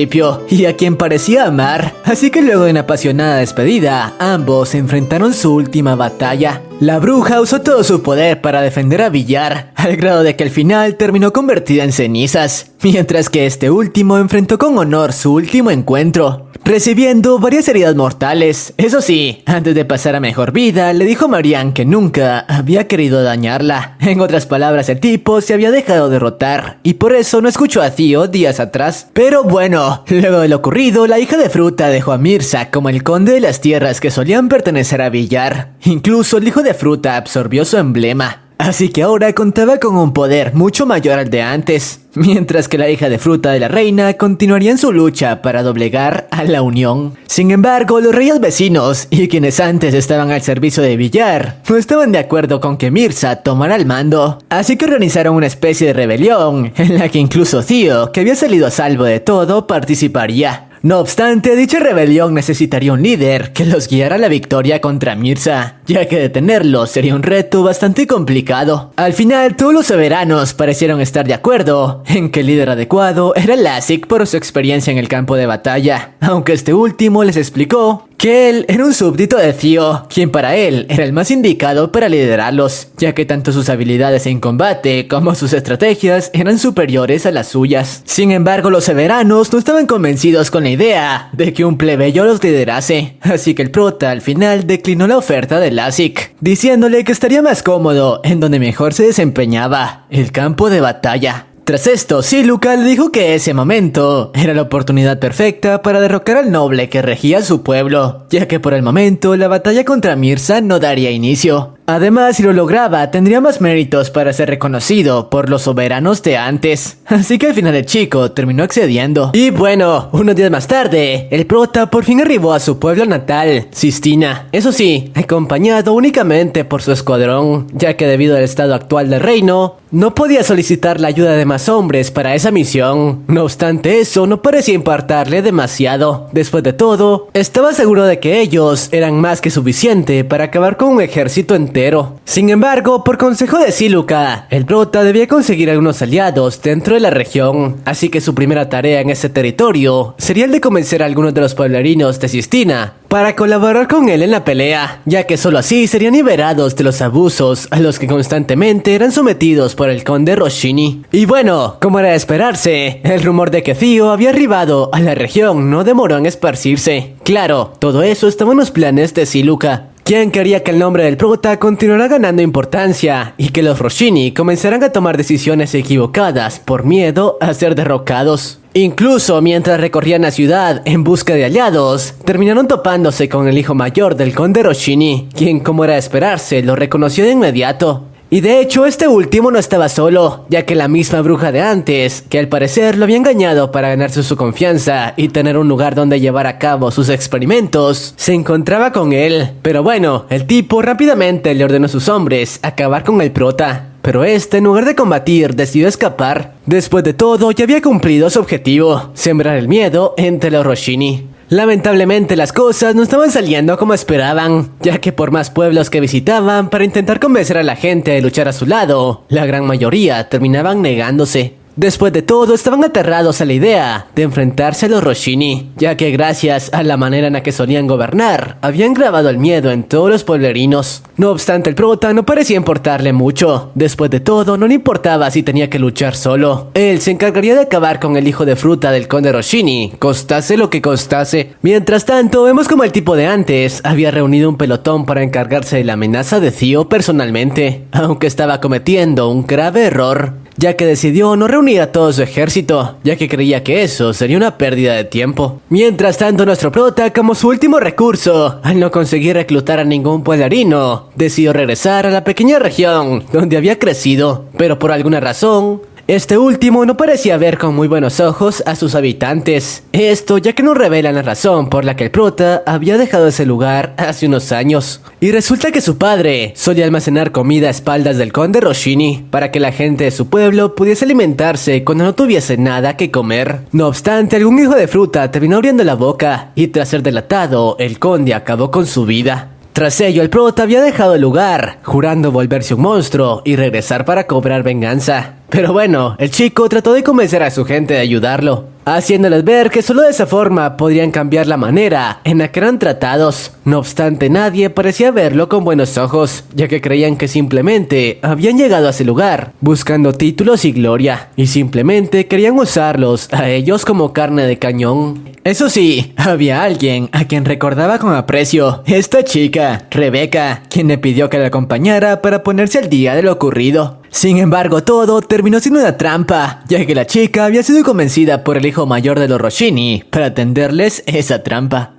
y a quien parecía amar. Así que luego de una apasionada despedida, ambos enfrentaron su última batalla. La bruja usó todo su poder para defender a Villar, al grado de que al final terminó convertida en cenizas, mientras que este último enfrentó con honor su último encuentro, recibiendo varias heridas mortales. Eso sí, antes de pasar a mejor vida, le dijo a Marian que nunca había querido dañarla. En otras palabras, el tipo se había dejado derrotar, y por eso no escuchó a Theo días atrás. Pero bueno, luego de lo ocurrido, la hija de Fruta dejó a Mirza como el conde de las tierras que solían pertenecer a Villar. Incluso el hijo de Fruta absorbió su emblema, así que ahora contaba con un poder mucho mayor al de antes, mientras que la hija de Fruta de la reina continuaría en su lucha para doblegar a la Unión. Sin embargo, los reyes vecinos y quienes antes estaban al servicio de Villar no estaban de acuerdo con que Mirza tomara el mando, así que organizaron una especie de rebelión en la que incluso Theo, que había salido a salvo de todo, participaría. No obstante, dicha rebelión necesitaría un líder que los guiara a la victoria contra Mirza, ya que detenerlo sería un reto bastante complicado. Al final, todos los soberanos parecieron estar de acuerdo en que el líder adecuado era Lassik por su experiencia en el campo de batalla, aunque este último les explicó que él era un súbdito de Theo, quien para él era el más indicado para liderarlos, ya que tanto sus habilidades en combate como sus estrategias eran superiores a las suyas. Sin embargo, los soberanos no estaban convencidos con la idea de que un plebeyo los liderase, así que el prota al final declinó la oferta de Lassik, diciéndole que estaría más cómodo en donde mejor se desempeñaba, el campo de batalla. Tras esto, Siluca le dijo que ese momento era la oportunidad perfecta para derrocar al noble que regía su pueblo, ya que por el momento la batalla contra Mirza no daría inicio. Además, si lo lograba, tendría más méritos para ser reconocido por los soberanos de antes. Así que al final el chico terminó accediendo. Y bueno, unos días más tarde, el prota por fin arribó a su pueblo natal, Sistina. Eso sí, acompañado únicamente por su escuadrón, ya que debido al estado actual del reino, no podía solicitar la ayuda de más hombres para esa misión. No obstante eso, no parecía importarle demasiado. Después de todo, estaba seguro de que ellos eran más que suficiente para acabar con un ejército entero. Sin embargo, por consejo de Siluca, el prota debía conseguir algunos aliados dentro de la región, así que su primera tarea en ese territorio sería el de convencer a algunos de los pueblerinos de Sistina para colaborar con él en la pelea, ya que solo así serían liberados de los abusos a los que constantemente eran sometidos por el conde Roshini. Y bueno, como era de esperarse, el rumor de que Theo había arribado a la región no demoró en esparcirse. Claro, todo eso estaba en los planes de Siluca, quien quería que el nombre del prota continuara ganando importancia y que los Roshini comenzaran a tomar decisiones equivocadas por miedo a ser derrocados. Incluso mientras recorrían la ciudad en busca de aliados, terminaron topándose con el hijo mayor del conde Roshini, quien, como era de esperarse, lo reconoció de inmediato. Y de hecho, este último no estaba solo, ya que la misma bruja de antes, que al parecer lo había engañado para ganarse su confianza y tener un lugar donde llevar a cabo sus experimentos, se encontraba con él. Pero bueno, el tipo rápidamente le ordenó a sus hombres acabar con el prota. Pero este, en lugar de combatir, decidió escapar. Después de todo, ya había cumplido su objetivo, sembrar el miedo entre los Roshini. Lamentablemente las cosas no estaban saliendo como esperaban, ya que por más pueblos que visitaban para intentar convencer a la gente de luchar a su lado, la gran mayoría terminaban negándose. Después de todo, estaban aterrados a la idea de enfrentarse a los Roshini, ya que gracias a la manera en la que solían gobernar, habían grabado el miedo en todos los pueblerinos. No obstante, el prota no parecía importarle mucho. Después de todo, no le importaba si tenía que luchar solo. Él se encargaría de acabar con el hijo de fruta del conde Roshini, costase lo que costase. Mientras tanto, vemos como el tipo de antes había reunido un pelotón para encargarse de la amenaza de Zio personalmente, aunque estaba cometiendo un grave error, ya que decidió no reunir a todo su ejército, ya que creía que eso sería una pérdida de tiempo. Mientras tanto, nuestro prota, como su último recurso, al no conseguir reclutar a ningún pueblerino, decidió regresar a la pequeña región donde había crecido, pero por alguna razón, este último no parecía ver con muy buenos ojos a sus habitantes. Esto ya que nos revelan la razón por la que el prota había dejado ese lugar hace unos años. Y resulta que su padre solía almacenar comida a espaldas del conde Roshini para que la gente de su pueblo pudiese alimentarse cuando no tuviese nada que comer. No obstante, algún hijo de fruta terminó abriendo la boca y tras ser delatado, el conde acabó con su vida. Tras ello, el prota había dejado el lugar, jurando volverse un monstruo y regresar para cobrar venganza. Pero bueno, el chico trató de convencer a su gente de ayudarlo, haciéndoles ver que solo de esa forma podrían cambiar la manera en la que eran tratados. No obstante, nadie parecía verlo con buenos ojos, ya que creían que simplemente habían llegado a ese lugar buscando títulos y gloria, y simplemente querían usarlos a ellos como carne de cañón. Eso sí, había alguien a quien recordaba con aprecio, esta chica, Rebecca, quien le pidió que la acompañara para ponerse al día de lo ocurrido. Sin embargo, todo terminó siendo una trampa, ya que la chica había sido convencida por el hijo mayor de los Roshini para tenderles esa trampa.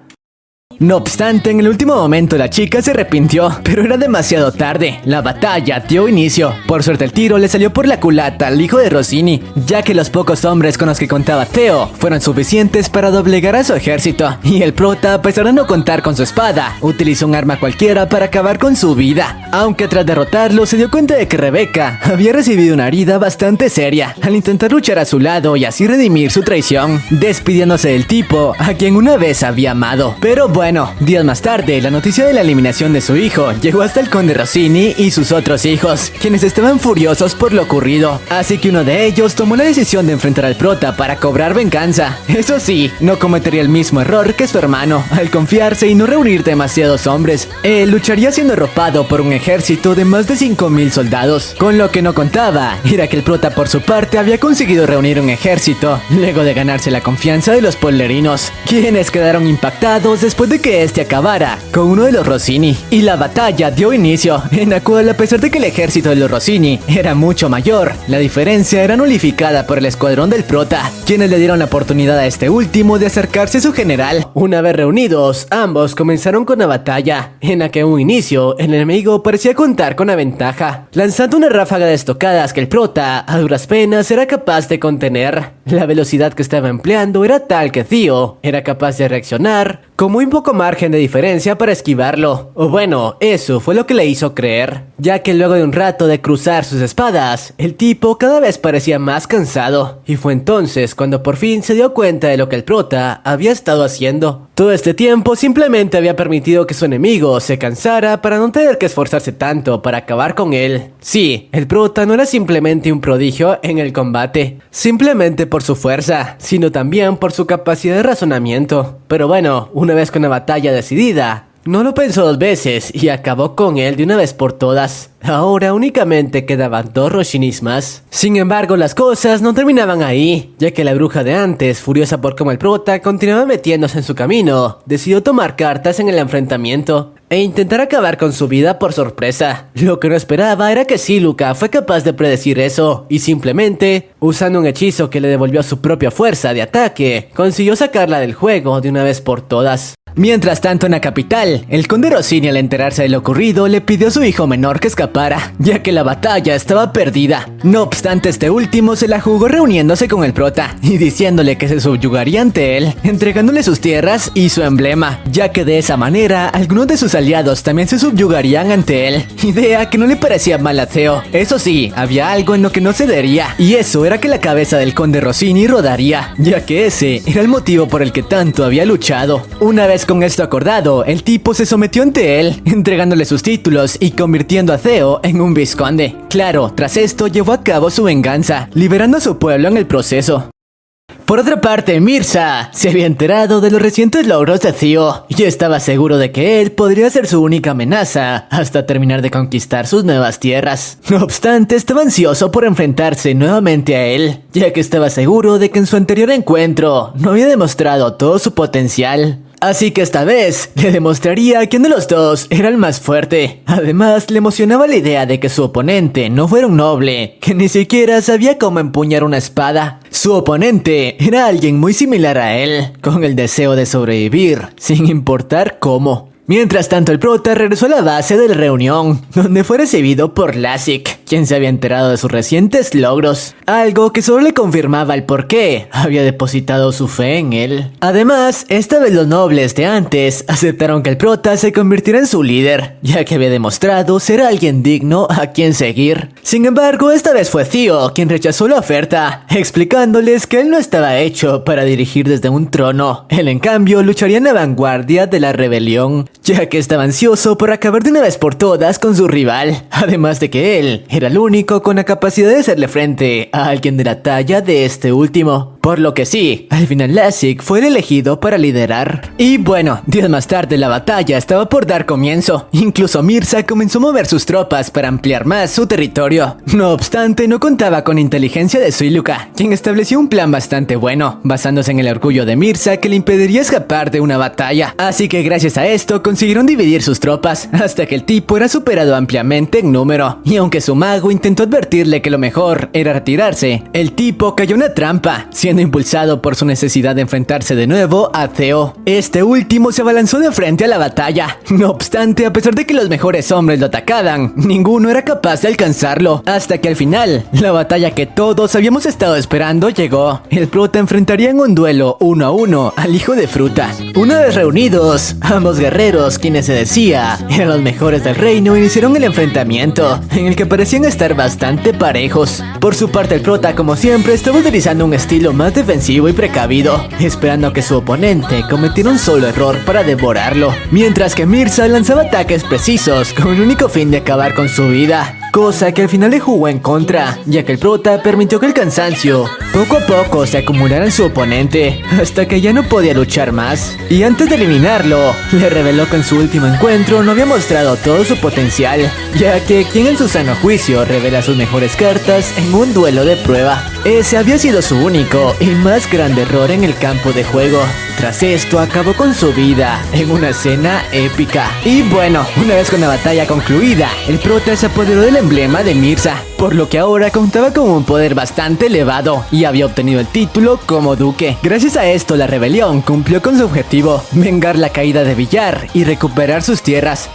No obstante, en el último momento la chica se arrepintió, pero era demasiado tarde. La batalla dio inicio. Por suerte el tiro le salió por la culata al hijo de Rossini, ya que los pocos hombres con los que contaba Theo fueron suficientes para doblegar a su ejército. Y el prota, a pesar de no contar con su espada, utilizó un arma cualquiera para acabar con su vida. Aunque tras derrotarlo se dio cuenta de que Rebecca había recibido una herida bastante seria al intentar luchar a su lado y así redimir su traición, despidiéndose del tipo a quien una vez había amado. Pero bueno, días más tarde, la noticia de la eliminación de su hijo llegó hasta el conde Rossini y sus otros hijos, quienes estaban furiosos por lo ocurrido. Así que uno de ellos tomó la decisión de enfrentar al prota para cobrar venganza. Eso sí, no cometería el mismo error que su hermano, al confiarse y no reunir demasiados hombres. Él lucharía siendo arropado por un ejército de más de 5,000 soldados. Con lo que no contaba era que el prota por su parte había conseguido reunir un ejército, luego de ganarse la confianza de los pueblerinos, quienes quedaron impactados después de que este acabara con uno de los Rossini. Y la batalla dio inicio, en la cual, a pesar de que el ejército de los Rossini era mucho mayor, la diferencia era nulificada por el escuadrón del prota, quienes le dieron la oportunidad a este último de acercarse a su general. Una vez reunidos, ambos comenzaron con la batalla, en la que a un inicio el enemigo parecía contar con la ventaja, lanzando una ráfaga de estocadas que el prota a duras penas era capaz de contener. La velocidad que estaba empleando era tal que Theo era capaz de reaccionar con muy poco margen de diferencia para esquivarlo. O bueno, eso fue lo que le hizo creer, ya que luego de un rato de cruzar sus espadas, el tipo cada vez parecía más cansado. Y fue entonces cuando por fin se dio cuenta de lo que el prota había estado haciendo. Todo este tiempo simplemente había permitido que su enemigo se cansara para no tener que esforzarse tanto para acabar con él. Sí, el prota no era simplemente un prodigio en el combate, simplemente por su fuerza, sino también por su capacidad de razonamiento. Pero bueno, una vez con la batalla decidida, no lo pensó dos veces y acabó con él de una vez por todas. Ahora únicamente quedaban 2 Roshinis más. Sin embargo, las cosas no terminaban ahí, ya que la bruja de antes, furiosa por cómo el prota continuaba metiéndose en su camino, decidió tomar cartas en el enfrentamiento e intentar acabar con su vida por sorpresa. Lo que no esperaba era que Siluca fue capaz de predecir eso y simplemente, usando un hechizo que le devolvió su propia fuerza de ataque, consiguió sacarla del juego de una vez por todas. Mientras tanto en la capital, el conde Rossini al enterarse de lo ocurrido le pidió a su hijo menor que escapara, ya que la batalla estaba perdida. No obstante, este último se la jugó reuniéndose con el prota y diciéndole que se subyugaría ante él, entregándole sus tierras y su emblema, ya que de esa manera algunos de sus aliados también se subyugarían ante él, idea que no le parecía mal a Theo. Eso sí, había algo en lo que no cedería, y eso era que la cabeza del conde Rossini rodaría, ya que ese era el motivo por el que tanto había luchado. Una vez con esto acordado, el tipo se sometió ante él, entregándole sus títulos y convirtiendo a Theo en un vizconde. Claro, tras esto llevó a cabo su venganza, liberando a su pueblo en el proceso. Por otra parte, Mirza se había enterado de los recientes logros de Theo y estaba seguro de que él podría ser su única amenaza hasta terminar de conquistar sus nuevas tierras. No obstante, estaba ansioso por enfrentarse nuevamente a él, ya que estaba seguro de que en su anterior encuentro no había demostrado todo su potencial. Así que esta vez le demostraría quién de los dos era el más fuerte. Además, le emocionaba la idea de que su oponente no fuera un noble, que ni siquiera sabía cómo empuñar una espada. Su oponente era alguien muy similar a él, con el deseo de sobrevivir, sin importar cómo. Mientras tanto, el prota regresó a la base de la reunión, donde fue recibido por Lassik, quien se había enterado de sus recientes logros, algo que solo le confirmaba el por qué había depositado su fe en él. Además, esta vez los nobles de antes aceptaron que el prota se convirtiera en su líder, ya que había demostrado ser alguien digno a quien seguir. Sin embargo, esta vez fue Theo quien rechazó la oferta, explicándoles que él no estaba hecho para dirigir desde un trono. Él, en cambio, lucharía en la vanguardia de la rebelión, ya que estaba ansioso por acabar de una vez por todas con su rival, además de que él era el único con la capacidad de hacerle frente a alguien de la talla de este último. Por lo que sí, al final Lassik fue el elegido para liderar. Y bueno, días más tarde la batalla estaba por dar comienzo. Incluso Mirza comenzó a mover sus tropas para ampliar más su territorio. No obstante, no contaba con inteligencia de Suiluka, quien estableció un plan bastante bueno, basándose en el orgullo de Mirza que le impediría escapar de una batalla. Así que gracias a esto consiguieron dividir sus tropas, hasta que el tipo era superado ampliamente en número. Y aunque su mago intentó advertirle que lo mejor era retirarse, el tipo cayó en una trampa, siendo impulsado por su necesidad de enfrentarse de nuevo a Theo. Este último se abalanzó de frente a la batalla. No obstante, a pesar de que los mejores hombres lo atacaban, ninguno era capaz de alcanzarlo, hasta que al final, la batalla que todos habíamos estado esperando llegó. El prota enfrentaría en un duelo 1 a 1 al hijo de Fruta. Una vez reunidos, ambos guerreros, quienes se decía eran los mejores del reino, iniciaron el enfrentamiento, en el que parecían estar bastante parejos. Por su parte, el prota, como siempre, estaba utilizando un estilo más defensivo y precavido, esperando a que su oponente cometiera un solo error para devorarlo, mientras que Mirza lanzaba ataques precisos con el único fin de acabar con su vida, cosa que al final le jugó en contra, ya que el prota permitió que el cansancio poco a poco se acumulara en su oponente, hasta que ya no podía luchar más. Y antes de eliminarlo, le reveló que en su último encuentro no había mostrado todo su potencial, ya que quien en su sano juicio revela sus mejores cartas en un duelo de prueba, ese había sido su único y más grande error en el campo de juego. Tras esto, acabó con su vida en una escena épica. Y bueno, una vez con la batalla concluida, el prota se apoderó del emblema de Mirza, por lo que ahora contaba con un poder bastante elevado y había obtenido el título como duque. Gracias a esto, la rebelión cumplió con su objetivo, vengar la caída de Villar y recuperar sus tierras.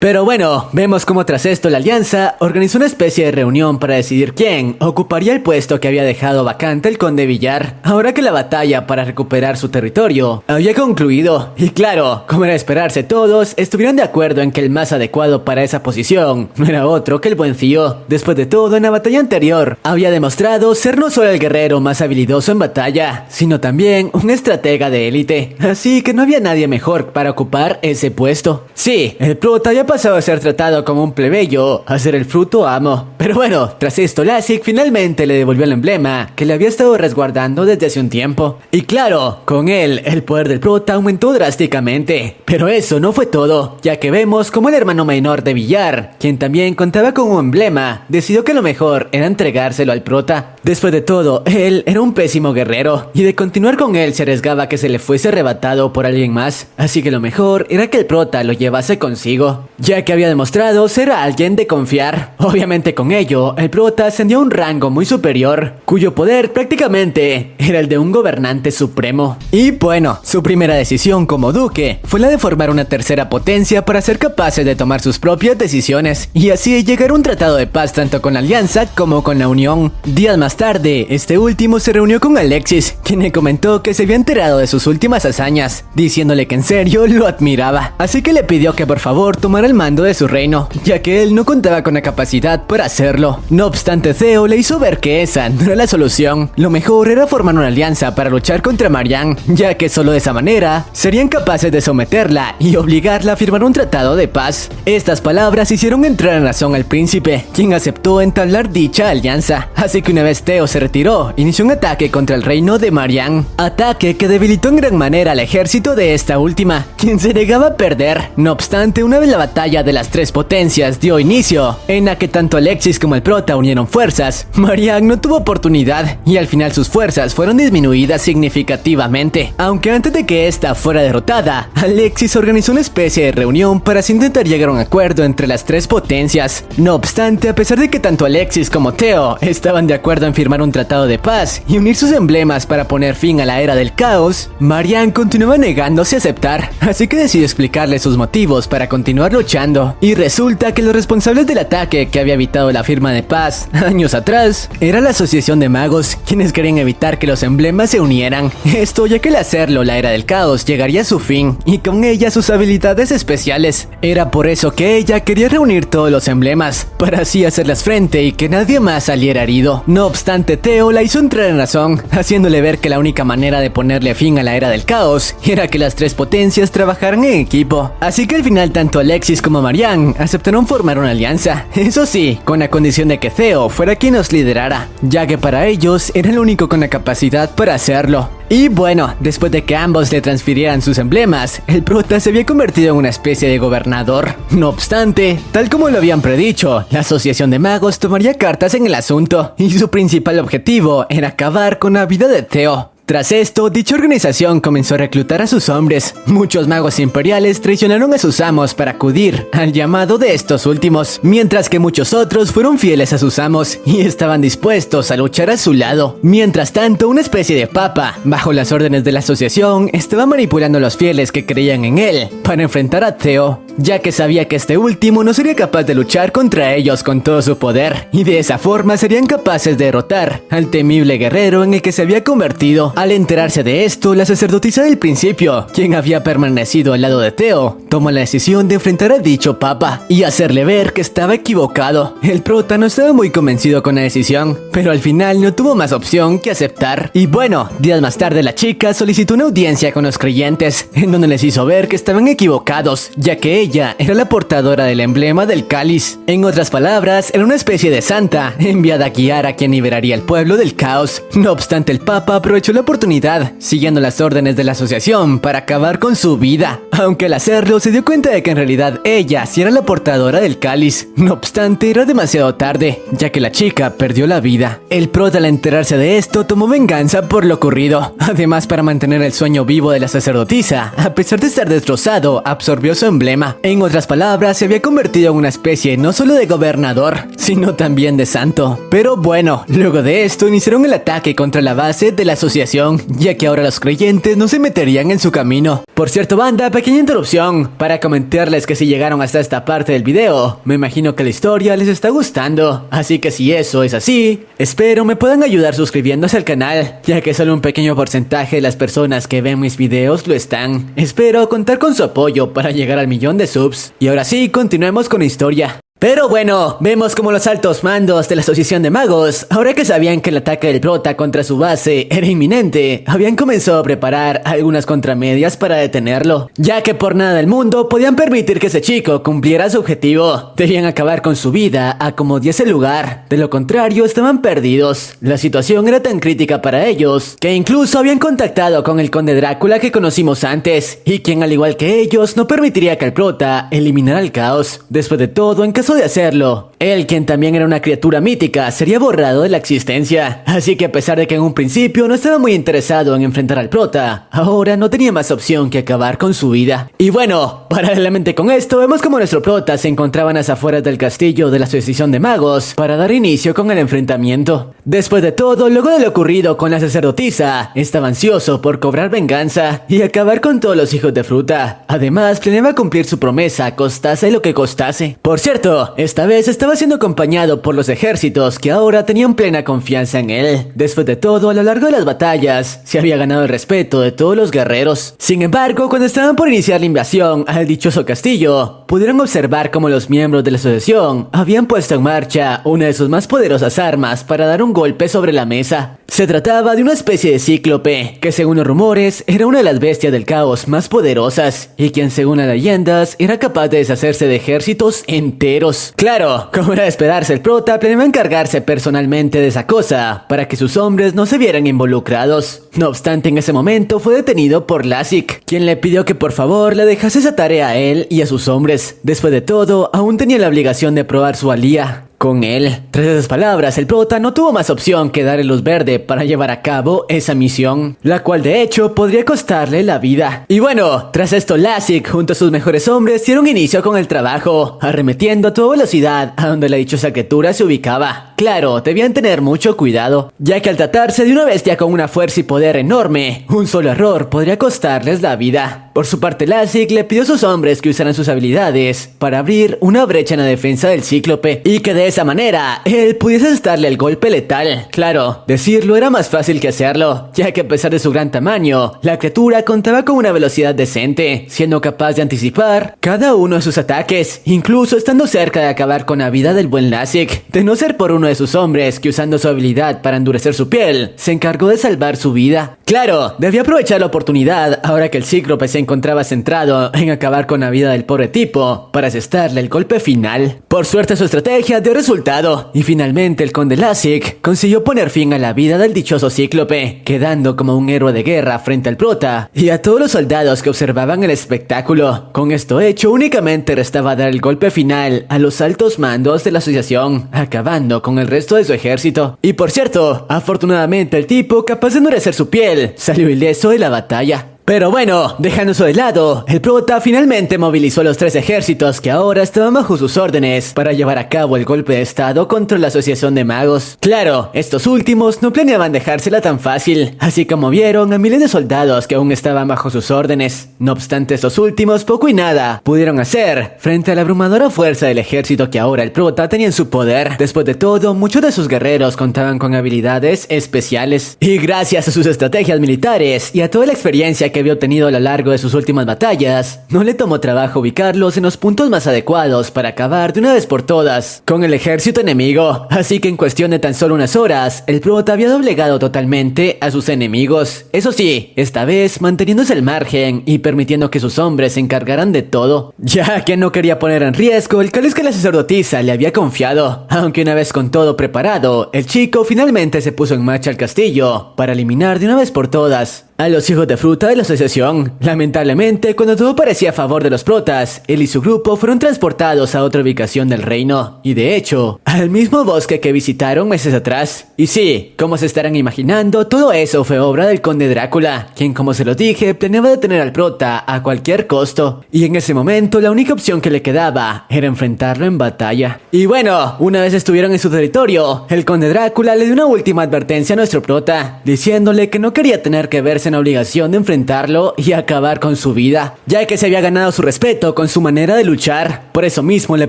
Pero bueno, vemos como tras esto la alianza organizó una especie de reunión para decidir quién ocuparía el puesto que había dejado vacante el conde Villar, ahora que la batalla para recuperar su territorio había concluido. Y claro, como era de esperarse, todos estuvieron de acuerdo en que el más adecuado para esa posición no era otro que el buen Theo. Después de todo, en la batalla anterior había demostrado ser no solo el guerrero más habilidoso en batalla, sino también un estratega de élite, así que no había nadie mejor para ocupar ese puesto. Sí, el prota había pasado a ser tratado como un plebeyo a ser el fruto amo. Pero bueno, tras esto Lassik finalmente le devolvió el emblema que le había estado resguardando desde hace un tiempo. Y claro, con él el poder del prota aumentó drásticamente. Pero eso no fue todo, ya que vemos como el hermano menor de Villar, quien también contaba con un emblema, decidió que lo mejor era entregárselo al prota. Después de todo, él era un pésimo guerrero, y de continuar con él se arriesgaba a que se le fuese arrebatado por alguien más, así que lo mejor era que el prota lo llevase consigo. ya que había demostrado ser alguien de confiar. Obviamente con ello, el prota ascendió a un rango muy superior, cuyo poder prácticamente era el de un gobernante supremo. Y bueno, su primera decisión como duque fue la de formar una tercera potencia para ser capaces de tomar sus propias decisiones y así llegar a un tratado de paz tanto con la Alianza como con la Unión. Días más tarde, este último se reunió con Alexis, quien le comentó que se había enterado de sus últimas hazañas, diciéndole que en serio lo admiraba, así que le pidió que por favor tomara el mando de su reino, ya que él no contaba con la capacidad para hacerlo. No obstante, Theo le hizo ver que esa no era la solución. Lo mejor era formar una alianza para luchar contra Marianne, ya que solo de esa manera serían capaces de someterla y obligarla a firmar un tratado de paz. Estas palabras hicieron entrar en razón al príncipe, quien aceptó entablar dicha alianza. Así que una vez Theo se retiró, inició un ataque contra el reino de Marianne, ataque que debilitó en gran manera al ejército de esta última, quien se negaba a perder. No obstante, una vez la batalla de las tres potencias dio inicio, en la que tanto Alexis como el prota unieron fuerzas, Marianne no tuvo oportunidad y al final sus fuerzas fueron disminuidas significativamente. Aunque antes de que esta fuera derrotada, Alexis organizó una especie de reunión para así intentar llegar a un acuerdo entre las tres potencias. No obstante, a pesar de que tanto Alexis como Theo estaban de acuerdo en firmar un tratado de paz y unir sus emblemas para poner fin a la era del caos, Marianne continuaba negándose a aceptar, así que decidió explicarle sus motivos para continuar luchando. Y resulta que los responsables del ataque que había evitado la firma de paz años atrás era la Asociación de Magos, quienes querían evitar que los emblemas se unieran. Esto ya que al hacerlo la era del caos llegaría a su fin y con ella sus habilidades especiales. Era por eso que ella quería reunir todos los emblemas para así hacerles frente y que nadie más saliera herido. No obstante, Theo la hizo entrar en razón, haciéndole ver que la única manera de ponerle fin a la era del caos era que las tres potencias trabajaran en equipo. Así que al final tanto Alexis como Marianne aceptaron formar una alianza, eso sí, con la condición de que Theo fuera quien los liderara, ya que para ellos era el único con la capacidad para hacerlo. Y bueno, después de que ambos le transfirieran sus emblemas, el prota se había convertido en una especie de gobernador. No obstante, tal como lo habían predicho, la Asociación de Magos tomaría cartas en el asunto, y su principal objetivo era acabar con la vida de Theo. Tras esto, dicha organización comenzó a reclutar a sus hombres. Muchos magos imperiales traicionaron a sus amos para acudir al llamado de estos últimos, mientras que muchos otros fueron fieles a sus amos y estaban dispuestos a luchar a su lado. Mientras tanto, una especie de papa, bajo las órdenes de la asociación, estaba manipulando a los fieles que creían en él para enfrentar a Theo, ya que sabía que este último no sería capaz de luchar contra ellos con todo su poder, y de esa forma serían capaces de derrotar al temible guerrero en el que se había convertido. Al enterarse de esto, la sacerdotisa del principio, quien había permanecido al lado de Theo, tomó la decisión de enfrentar a dicho papa y hacerle ver que estaba equivocado. El prota no estaba muy convencido con la decisión, pero al final no tuvo más opción que aceptar. Y bueno, días más tarde la chica solicitó una audiencia con los creyentes, en donde les hizo ver que estaban equivocados, ya que ella era la portadora del emblema del cáliz. En otras palabras, era una especie de santa, enviada a guiar a quien liberaría al pueblo del caos. No obstante, el papa aprovechó la oportunidad, siguiendo las órdenes de la asociación para acabar con su vida. Aunque al hacerlo se dio cuenta de que en realidad ella sí era la portadora del cáliz. No obstante, era demasiado tarde, ya que la chica perdió la vida. El prota, al enterarse de esto, tomó venganza por lo ocurrido. Además, para mantener el sueño vivo de la sacerdotisa, a pesar de estar destrozado, absorbió su emblema. En otras palabras, se había convertido en una especie no solo de gobernador, sino también de santo. Pero bueno, luego de esto iniciaron el ataque contra la base de la asociación, ya que ahora los creyentes no se meterían en su camino. Por cierto, banda, pequeña interrupción para comentarles que si llegaron hasta esta parte del video, me imagino que la historia les está gustando. Así que si eso es así, espero me puedan ayudar suscribiéndose al canal, ya que solo un pequeño porcentaje de las personas que ven mis videos lo están. Espero contar con su apoyo para llegar al 1.000.000 de subs. Y ahora sí, continuemos con la historia. Pero bueno, vemos como los altos mandos de la Asociación de Magos, ahora que sabían que el ataque del prota contra su base era inminente, habían comenzado a preparar algunas contramedias para detenerlo, ya que por nada del mundo podían permitir que ese chico cumpliera su objetivo. Debían acabar con su vida a como diese lugar, de lo contrario estaban perdidos. La situación era tan crítica para ellos, que incluso habían contactado con el conde Drácula que conocimos antes, y quien al igual que ellos no permitiría que el prota eliminara el caos. Después de todo, en caso rehusó de hacerlo. Él, quien también era una criatura mítica, sería borrado de la existencia. Así que a pesar de que en un principio no estaba muy interesado en enfrentar al prota, ahora no tenía más opción que acabar con su vida. Y bueno, paralelamente con esto, vemos como nuestro prota se encontraba en las afueras del castillo de la Asociación de Magos para dar inicio con el enfrentamiento. Después de todo, luego de lo ocurrido con la sacerdotisa, estaba ansioso por cobrar venganza y acabar con todos los hijos de fruta. Además, planeaba cumplir su promesa, costase lo que costase. Por cierto, esta vez estaba siendo acompañado por los ejércitos que ahora tenían plena confianza en él. Después de todo, a lo largo de las batallas, se había ganado el respeto de todos los guerreros. Sin embargo, cuando estaban por iniciar la invasión al dichoso castillo, pudieron observar cómo los miembros de la asociación habían puesto en marcha una de sus más poderosas armas para dar un golpe sobre la mesa. Se trataba de una especie de cíclope, que según los rumores era una de las bestias del caos más poderosas, y quien según las leyendas era capaz de deshacerse de ejércitos enteros. Claro, como era de esperarse, el prota planeaba encargarse personalmente de esa cosa, para que sus hombres no se vieran involucrados. No obstante, en ese momento fue detenido por Lassik, quien le pidió que por favor le dejase esa tarea a él y a sus hombres. Después de todo, aún tenía la obligación de probar su valía con él. Tras esas palabras, el prota no tuvo más opción que darle luz verde para llevar a cabo esa misión, la cual de hecho podría costarle la vida. Y bueno, tras esto Lassik junto a sus mejores hombres dieron inicio con el trabajo, arremetiendo a toda velocidad a donde la dichosa criatura se ubicaba. Claro, debían tener mucho cuidado, ya que al tratarse de una bestia con una fuerza y poder enorme, un solo error podría costarles la vida. Por su parte, Lassik le pidió a sus hombres que usaran sus habilidades para abrir una brecha en la defensa del cíclope, y que de esa manera él pudiese darle el golpe letal. Claro, decirlo era más fácil que hacerlo, ya que a pesar de su gran tamaño, la criatura contaba con una velocidad decente, siendo capaz de anticipar cada uno de sus ataques, incluso estando cerca de acabar con la vida del buen Lassik, de no ser por uno de sus hombres que, usando su habilidad para endurecer su piel, se encargó de salvar su vida. Claro, debía aprovechar la oportunidad ahora que el cíclope se encontraba centrado en acabar con la vida del pobre tipo para asestarle el golpe final. Por suerte, su estrategia dio resultado y finalmente el conde Lassik consiguió poner fin a la vida del dichoso cíclope, quedando como un héroe de guerra frente al prota y a todos los soldados que observaban el espectáculo. Con esto hecho, únicamente restaba dar el golpe final a los altos mandos de la asociación, acabando con el resto de su ejército. Y por cierto, afortunadamente el tipo, capaz de endurecer su piel, salió ileso de la batalla. Pero bueno, dejando eso de lado, el prota finalmente movilizó a los 3 ejércitos que ahora estaban bajo sus órdenes para llevar a cabo el golpe de estado contra la Asociación de Magos. Claro, estos últimos no planeaban dejársela tan fácil, así que movieron a miles de soldados que aún estaban bajo sus órdenes. No obstante, estos últimos poco y nada pudieron hacer frente a la abrumadora fuerza del ejército que ahora el prota tenía en su poder. Después de todo, muchos de sus guerreros contaban con habilidades especiales, y gracias a sus estrategias militares y a toda la experiencia que había obtenido a lo largo de sus últimas batallas, no le tomó trabajo ubicarlos en los puntos más adecuados para acabar de una vez por todas con el ejército enemigo. Así que en cuestión de tan solo unas horas, el prota había doblegado totalmente a sus enemigos. Eso sí, esta vez manteniéndose al margen y permitiendo que sus hombres se encargaran de todo, ya que no quería poner en riesgo el cáliz que la sacerdotisa le había confiado. Aunque una vez con todo preparado, el chico finalmente se puso en marcha al castillo para eliminar de una vez por todas a los hijos de fruta de la asociación. Lamentablemente, cuando todo parecía a favor de los protas, él y su grupo fueron transportados a otra ubicación del reino, y de hecho, al mismo bosque que visitaron meses atrás. Y sí, como se estarán imaginando, todo eso fue obra del conde Drácula, quien, como se lo dije, planeaba detener al prota a cualquier costo, y en ese momento la única opción que le quedaba era enfrentarlo en batalla. Y bueno, una vez estuvieron en su territorio, el conde Drácula le dio una última advertencia a nuestro prota, diciéndole que no quería tener que verse en obligación de enfrentarlo y acabar con su vida, ya que se había ganado su respeto con su manera de luchar. Por eso mismo le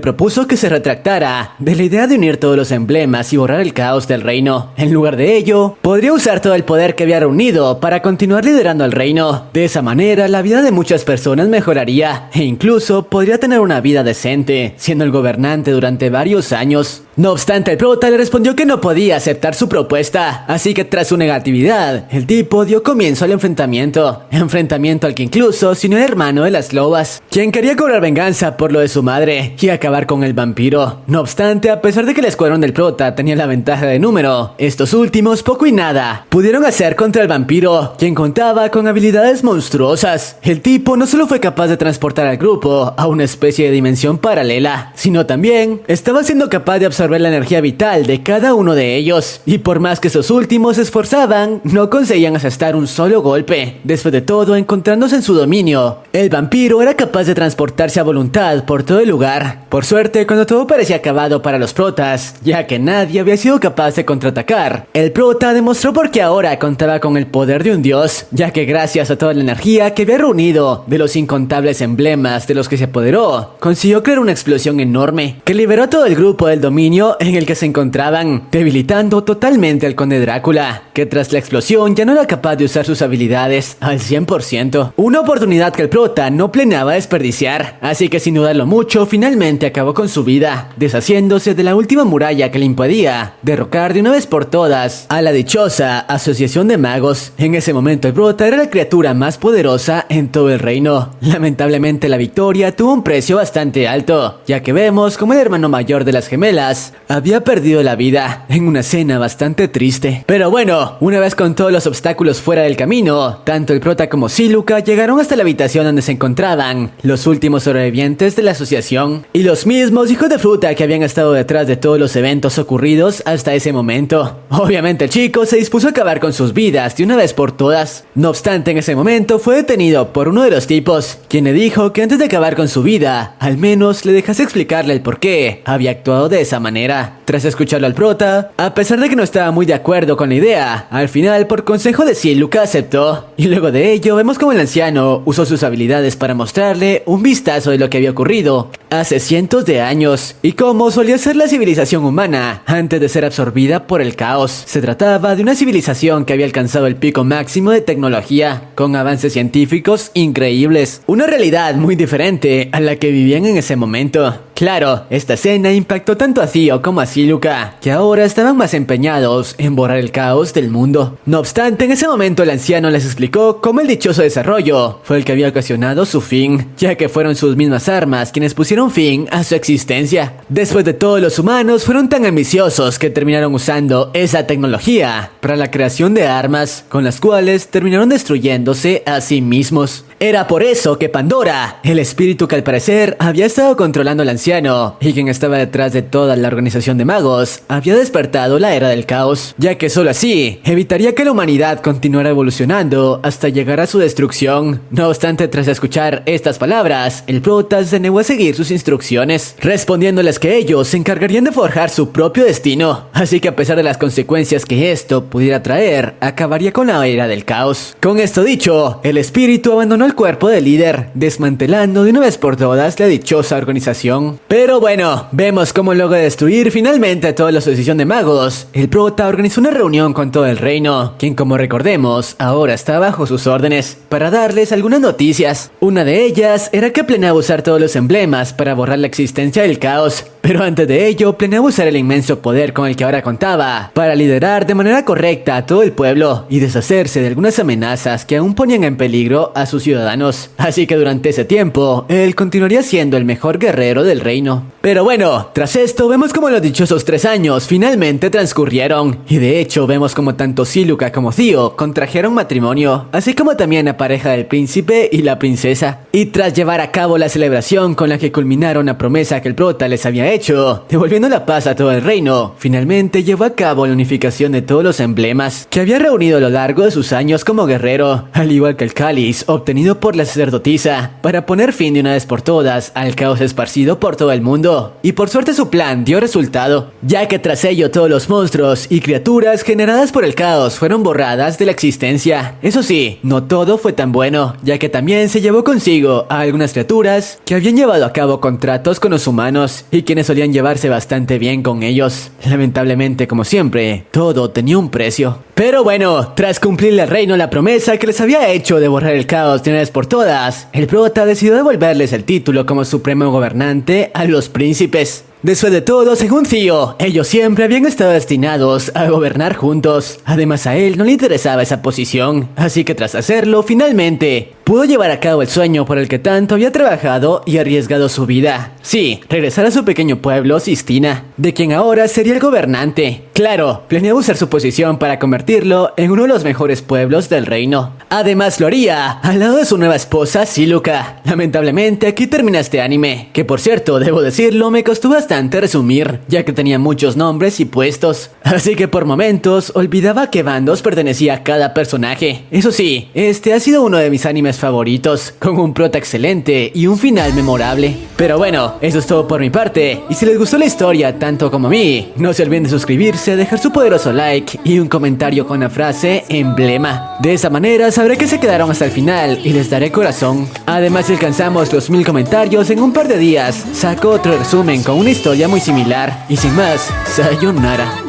propuso que se retractara de la idea de unir todos los emblemas y borrar el caos del reino. En lugar de ello, podría usar todo el poder que había reunido para continuar liderando al reino. De esa manera, la vida de muchas personas mejoraría e incluso podría tener una vida decente, siendo el gobernante durante varios años. No obstante, el prota le respondió que no podía aceptar su propuesta, así que tras su negatividad, el tipo dio comienzo al enfrentamiento al que incluso se unió el hermano de las lobas, quien quería cobrar venganza por lo de su madre y acabar con el vampiro. No obstante, a pesar de que el escuadrón del prota tenía la ventaja de número, estos últimos poco y nada pudieron hacer contra el vampiro, quien contaba con habilidades monstruosas. El tipo no solo fue capaz de transportar al grupo a una especie de dimensión paralela, sino también estaba siendo capaz de absorber la energía vital de cada uno de ellos, y por más que esos últimos se esforzaban, no conseguían asestar un solo golpe. Después de todo, encontrándose en su dominio, el vampiro era capaz de transportarse a voluntad por todo el lugar. Por suerte, cuando todo parecía acabado para los protas, ya que nadie había sido capaz de contraatacar, el prota demostró por qué ahora contaba con el poder de un dios, ya que gracias a toda la energía que había reunido de los incontables emblemas de los que se apoderó, consiguió crear una explosión enorme que liberó a todo el grupo del dominio en el que se encontraban, debilitando totalmente al conde Drácula, que tras la explosión ya no era capaz de usar sus habilidades al 100%. Una oportunidad que el prota no planeaba desperdiciar, así que sin dudarlo mucho, finalmente acabó con su vida, deshaciéndose de la última muralla que le impedía derrocar de una vez por todas a la dichosa Asociación de Magos. En ese momento el prota era la criatura más poderosa en todo el reino. Lamentablemente la victoria tuvo un precio bastante alto, ya que vemos como el hermano mayor de las gemelas había perdido la vida en una escena bastante triste. Pero bueno, una vez con todos los obstáculos fuera del camino, tanto el prota como Síluca llegaron hasta la habitación donde se encontraban los últimos sobrevivientes de la asociación y los mismos hijos de fruta que habían estado detrás de todos los eventos ocurridos hasta ese momento. Obviamente el chico se dispuso a acabar con sus vidas de una vez por todas. No obstante, en ese momento fue detenido por uno de los tipos, quien le dijo que antes de acabar con su vida, al menos le dejase explicarle el por qué había actuado de esa manera. Tras escucharlo al prota, a pesar de que no estaba muy de acuerdo con la idea, al final por consejo de Síluca aceptó, y luego de ello vemos como el anciano usó sus habilidades para mostrarle un vistazo de lo que había ocurrido hace cientos de años y cómo solía ser la civilización humana antes de ser absorbida por el caos. Se trataba de una civilización que había alcanzado el pico máximo de tecnología, con avances científicos increíbles, una realidad muy diferente a la que vivían en ese momento. Claro, esta escena impactó tanto a Theo como a Síluca, que ahora estaban más empeñados en borrar el caos del mundo. No obstante, en ese momento el anciano les explicó cómo el dichoso desarrollo fue el que había ocasionado su fin, ya que fueron sus mismas armas quienes pusieron fin a su existencia. Después de todo, los humanos fueron tan ambiciosos que terminaron usando esa tecnología para la creación de armas, con las cuales terminaron destruyéndose a sí mismos. Era por eso que Pandora, el espíritu que al parecer había estado controlando al anciano y quien estaba detrás de toda la organización de magos, había despertado la era del caos, ya que solo así evitaría que la humanidad continuara evolucionando hasta llegar a su destrucción. No obstante, tras escuchar estas palabras, el prota se negó a seguir sus instrucciones, respondiéndoles que ellos se encargarían de forjar su propio destino, así que a pesar de las consecuencias que esto pudiera traer, acabaría con la era del caos. Con esto dicho, el espíritu abandonó el cuerpo del líder, desmantelando de una vez por todas la dichosa organización. Pero bueno, vemos cómo luego de destruir finalmente a toda la asociación de magos, el prota organizó una reunión con todo el reino, quien como recordemos, ahora está bajo sus órdenes, para darles algunas noticias. Una de ellas era que planeaba usar todos los emblemas para borrar la existencia del caos, pero antes de ello planeaba usar el inmenso poder con el que ahora contaba, para liderar de manera correcta a todo el pueblo y deshacerse de algunas amenazas que aún ponían en peligro a sus ciudadanos. Así que durante ese tiempo, él continuaría siendo el mejor guerrero del reino. Pero bueno, tras esto vemos como los dichosos 3 años finalmente transcurrieron, y de hecho vemos como tanto Síluca como Theo contrajeron matrimonio, así como también la pareja del príncipe y la princesa. Y tras llevar a cabo la celebración con la que culminaron la promesa que el prota les había hecho, devolviendo la paz a todo el reino, finalmente llevó a cabo la unificación de todos los emblemas que había reunido a lo largo de sus años como guerrero, al igual que el cáliz obtenido por la sacerdotisa, para poner fin de una vez por todas al caos esparcido por todo el mundo. Y por suerte su plan dio resultado, ya que tras ello todos los monstruos y criaturas generadas por el caos fueron borradas de la existencia. Eso sí, no todo fue tan bueno, ya que también se llevó consigo a algunas criaturas que habían llevado a cabo contratos con los humanos y quienes solían llevarse bastante bien con ellos. Lamentablemente, como siempre, todo tenía un precio. Pero bueno, tras cumplirle al reino la promesa que les había hecho de borrar el caos de una vez por todas, el prota decidió devolverles el título como supremo gobernante a los príncipes. Después de todo, según Theo, ellos siempre habían estado destinados a gobernar juntos. Además, a él no le interesaba esa posición, así que tras hacerlo, finalmente pudo llevar a cabo el sueño por el que tanto había trabajado y arriesgado su vida. Sí, regresar a su pequeño pueblo, Sistina, de quien ahora sería el gobernante. Claro, planeaba usar su posición para convertirlo en uno de los mejores pueblos del reino. Además lo haría al lado de su nueva esposa, Siluca. Lamentablemente aquí termina este anime, que por cierto, debo decirlo, me costó bastante resumir, ya que tenía muchos nombres y puestos. Así que por momentos olvidaba a qué bandos pertenecía a cada personaje. Eso sí, este ha sido uno de mis animes favoritos, con un prota excelente y un final memorable. Pero bueno, eso es todo por mi parte, y si les gustó la historia tanto como a mí, no se olviden de suscribirse, dejar su poderoso like y un comentario con la frase emblema. De esa manera sabré que se quedaron hasta el final y les daré corazón. Además, si alcanzamos los 1000 comentarios en un par de días, saco otro resumen con una historia muy similar. Y sin más, sayonara.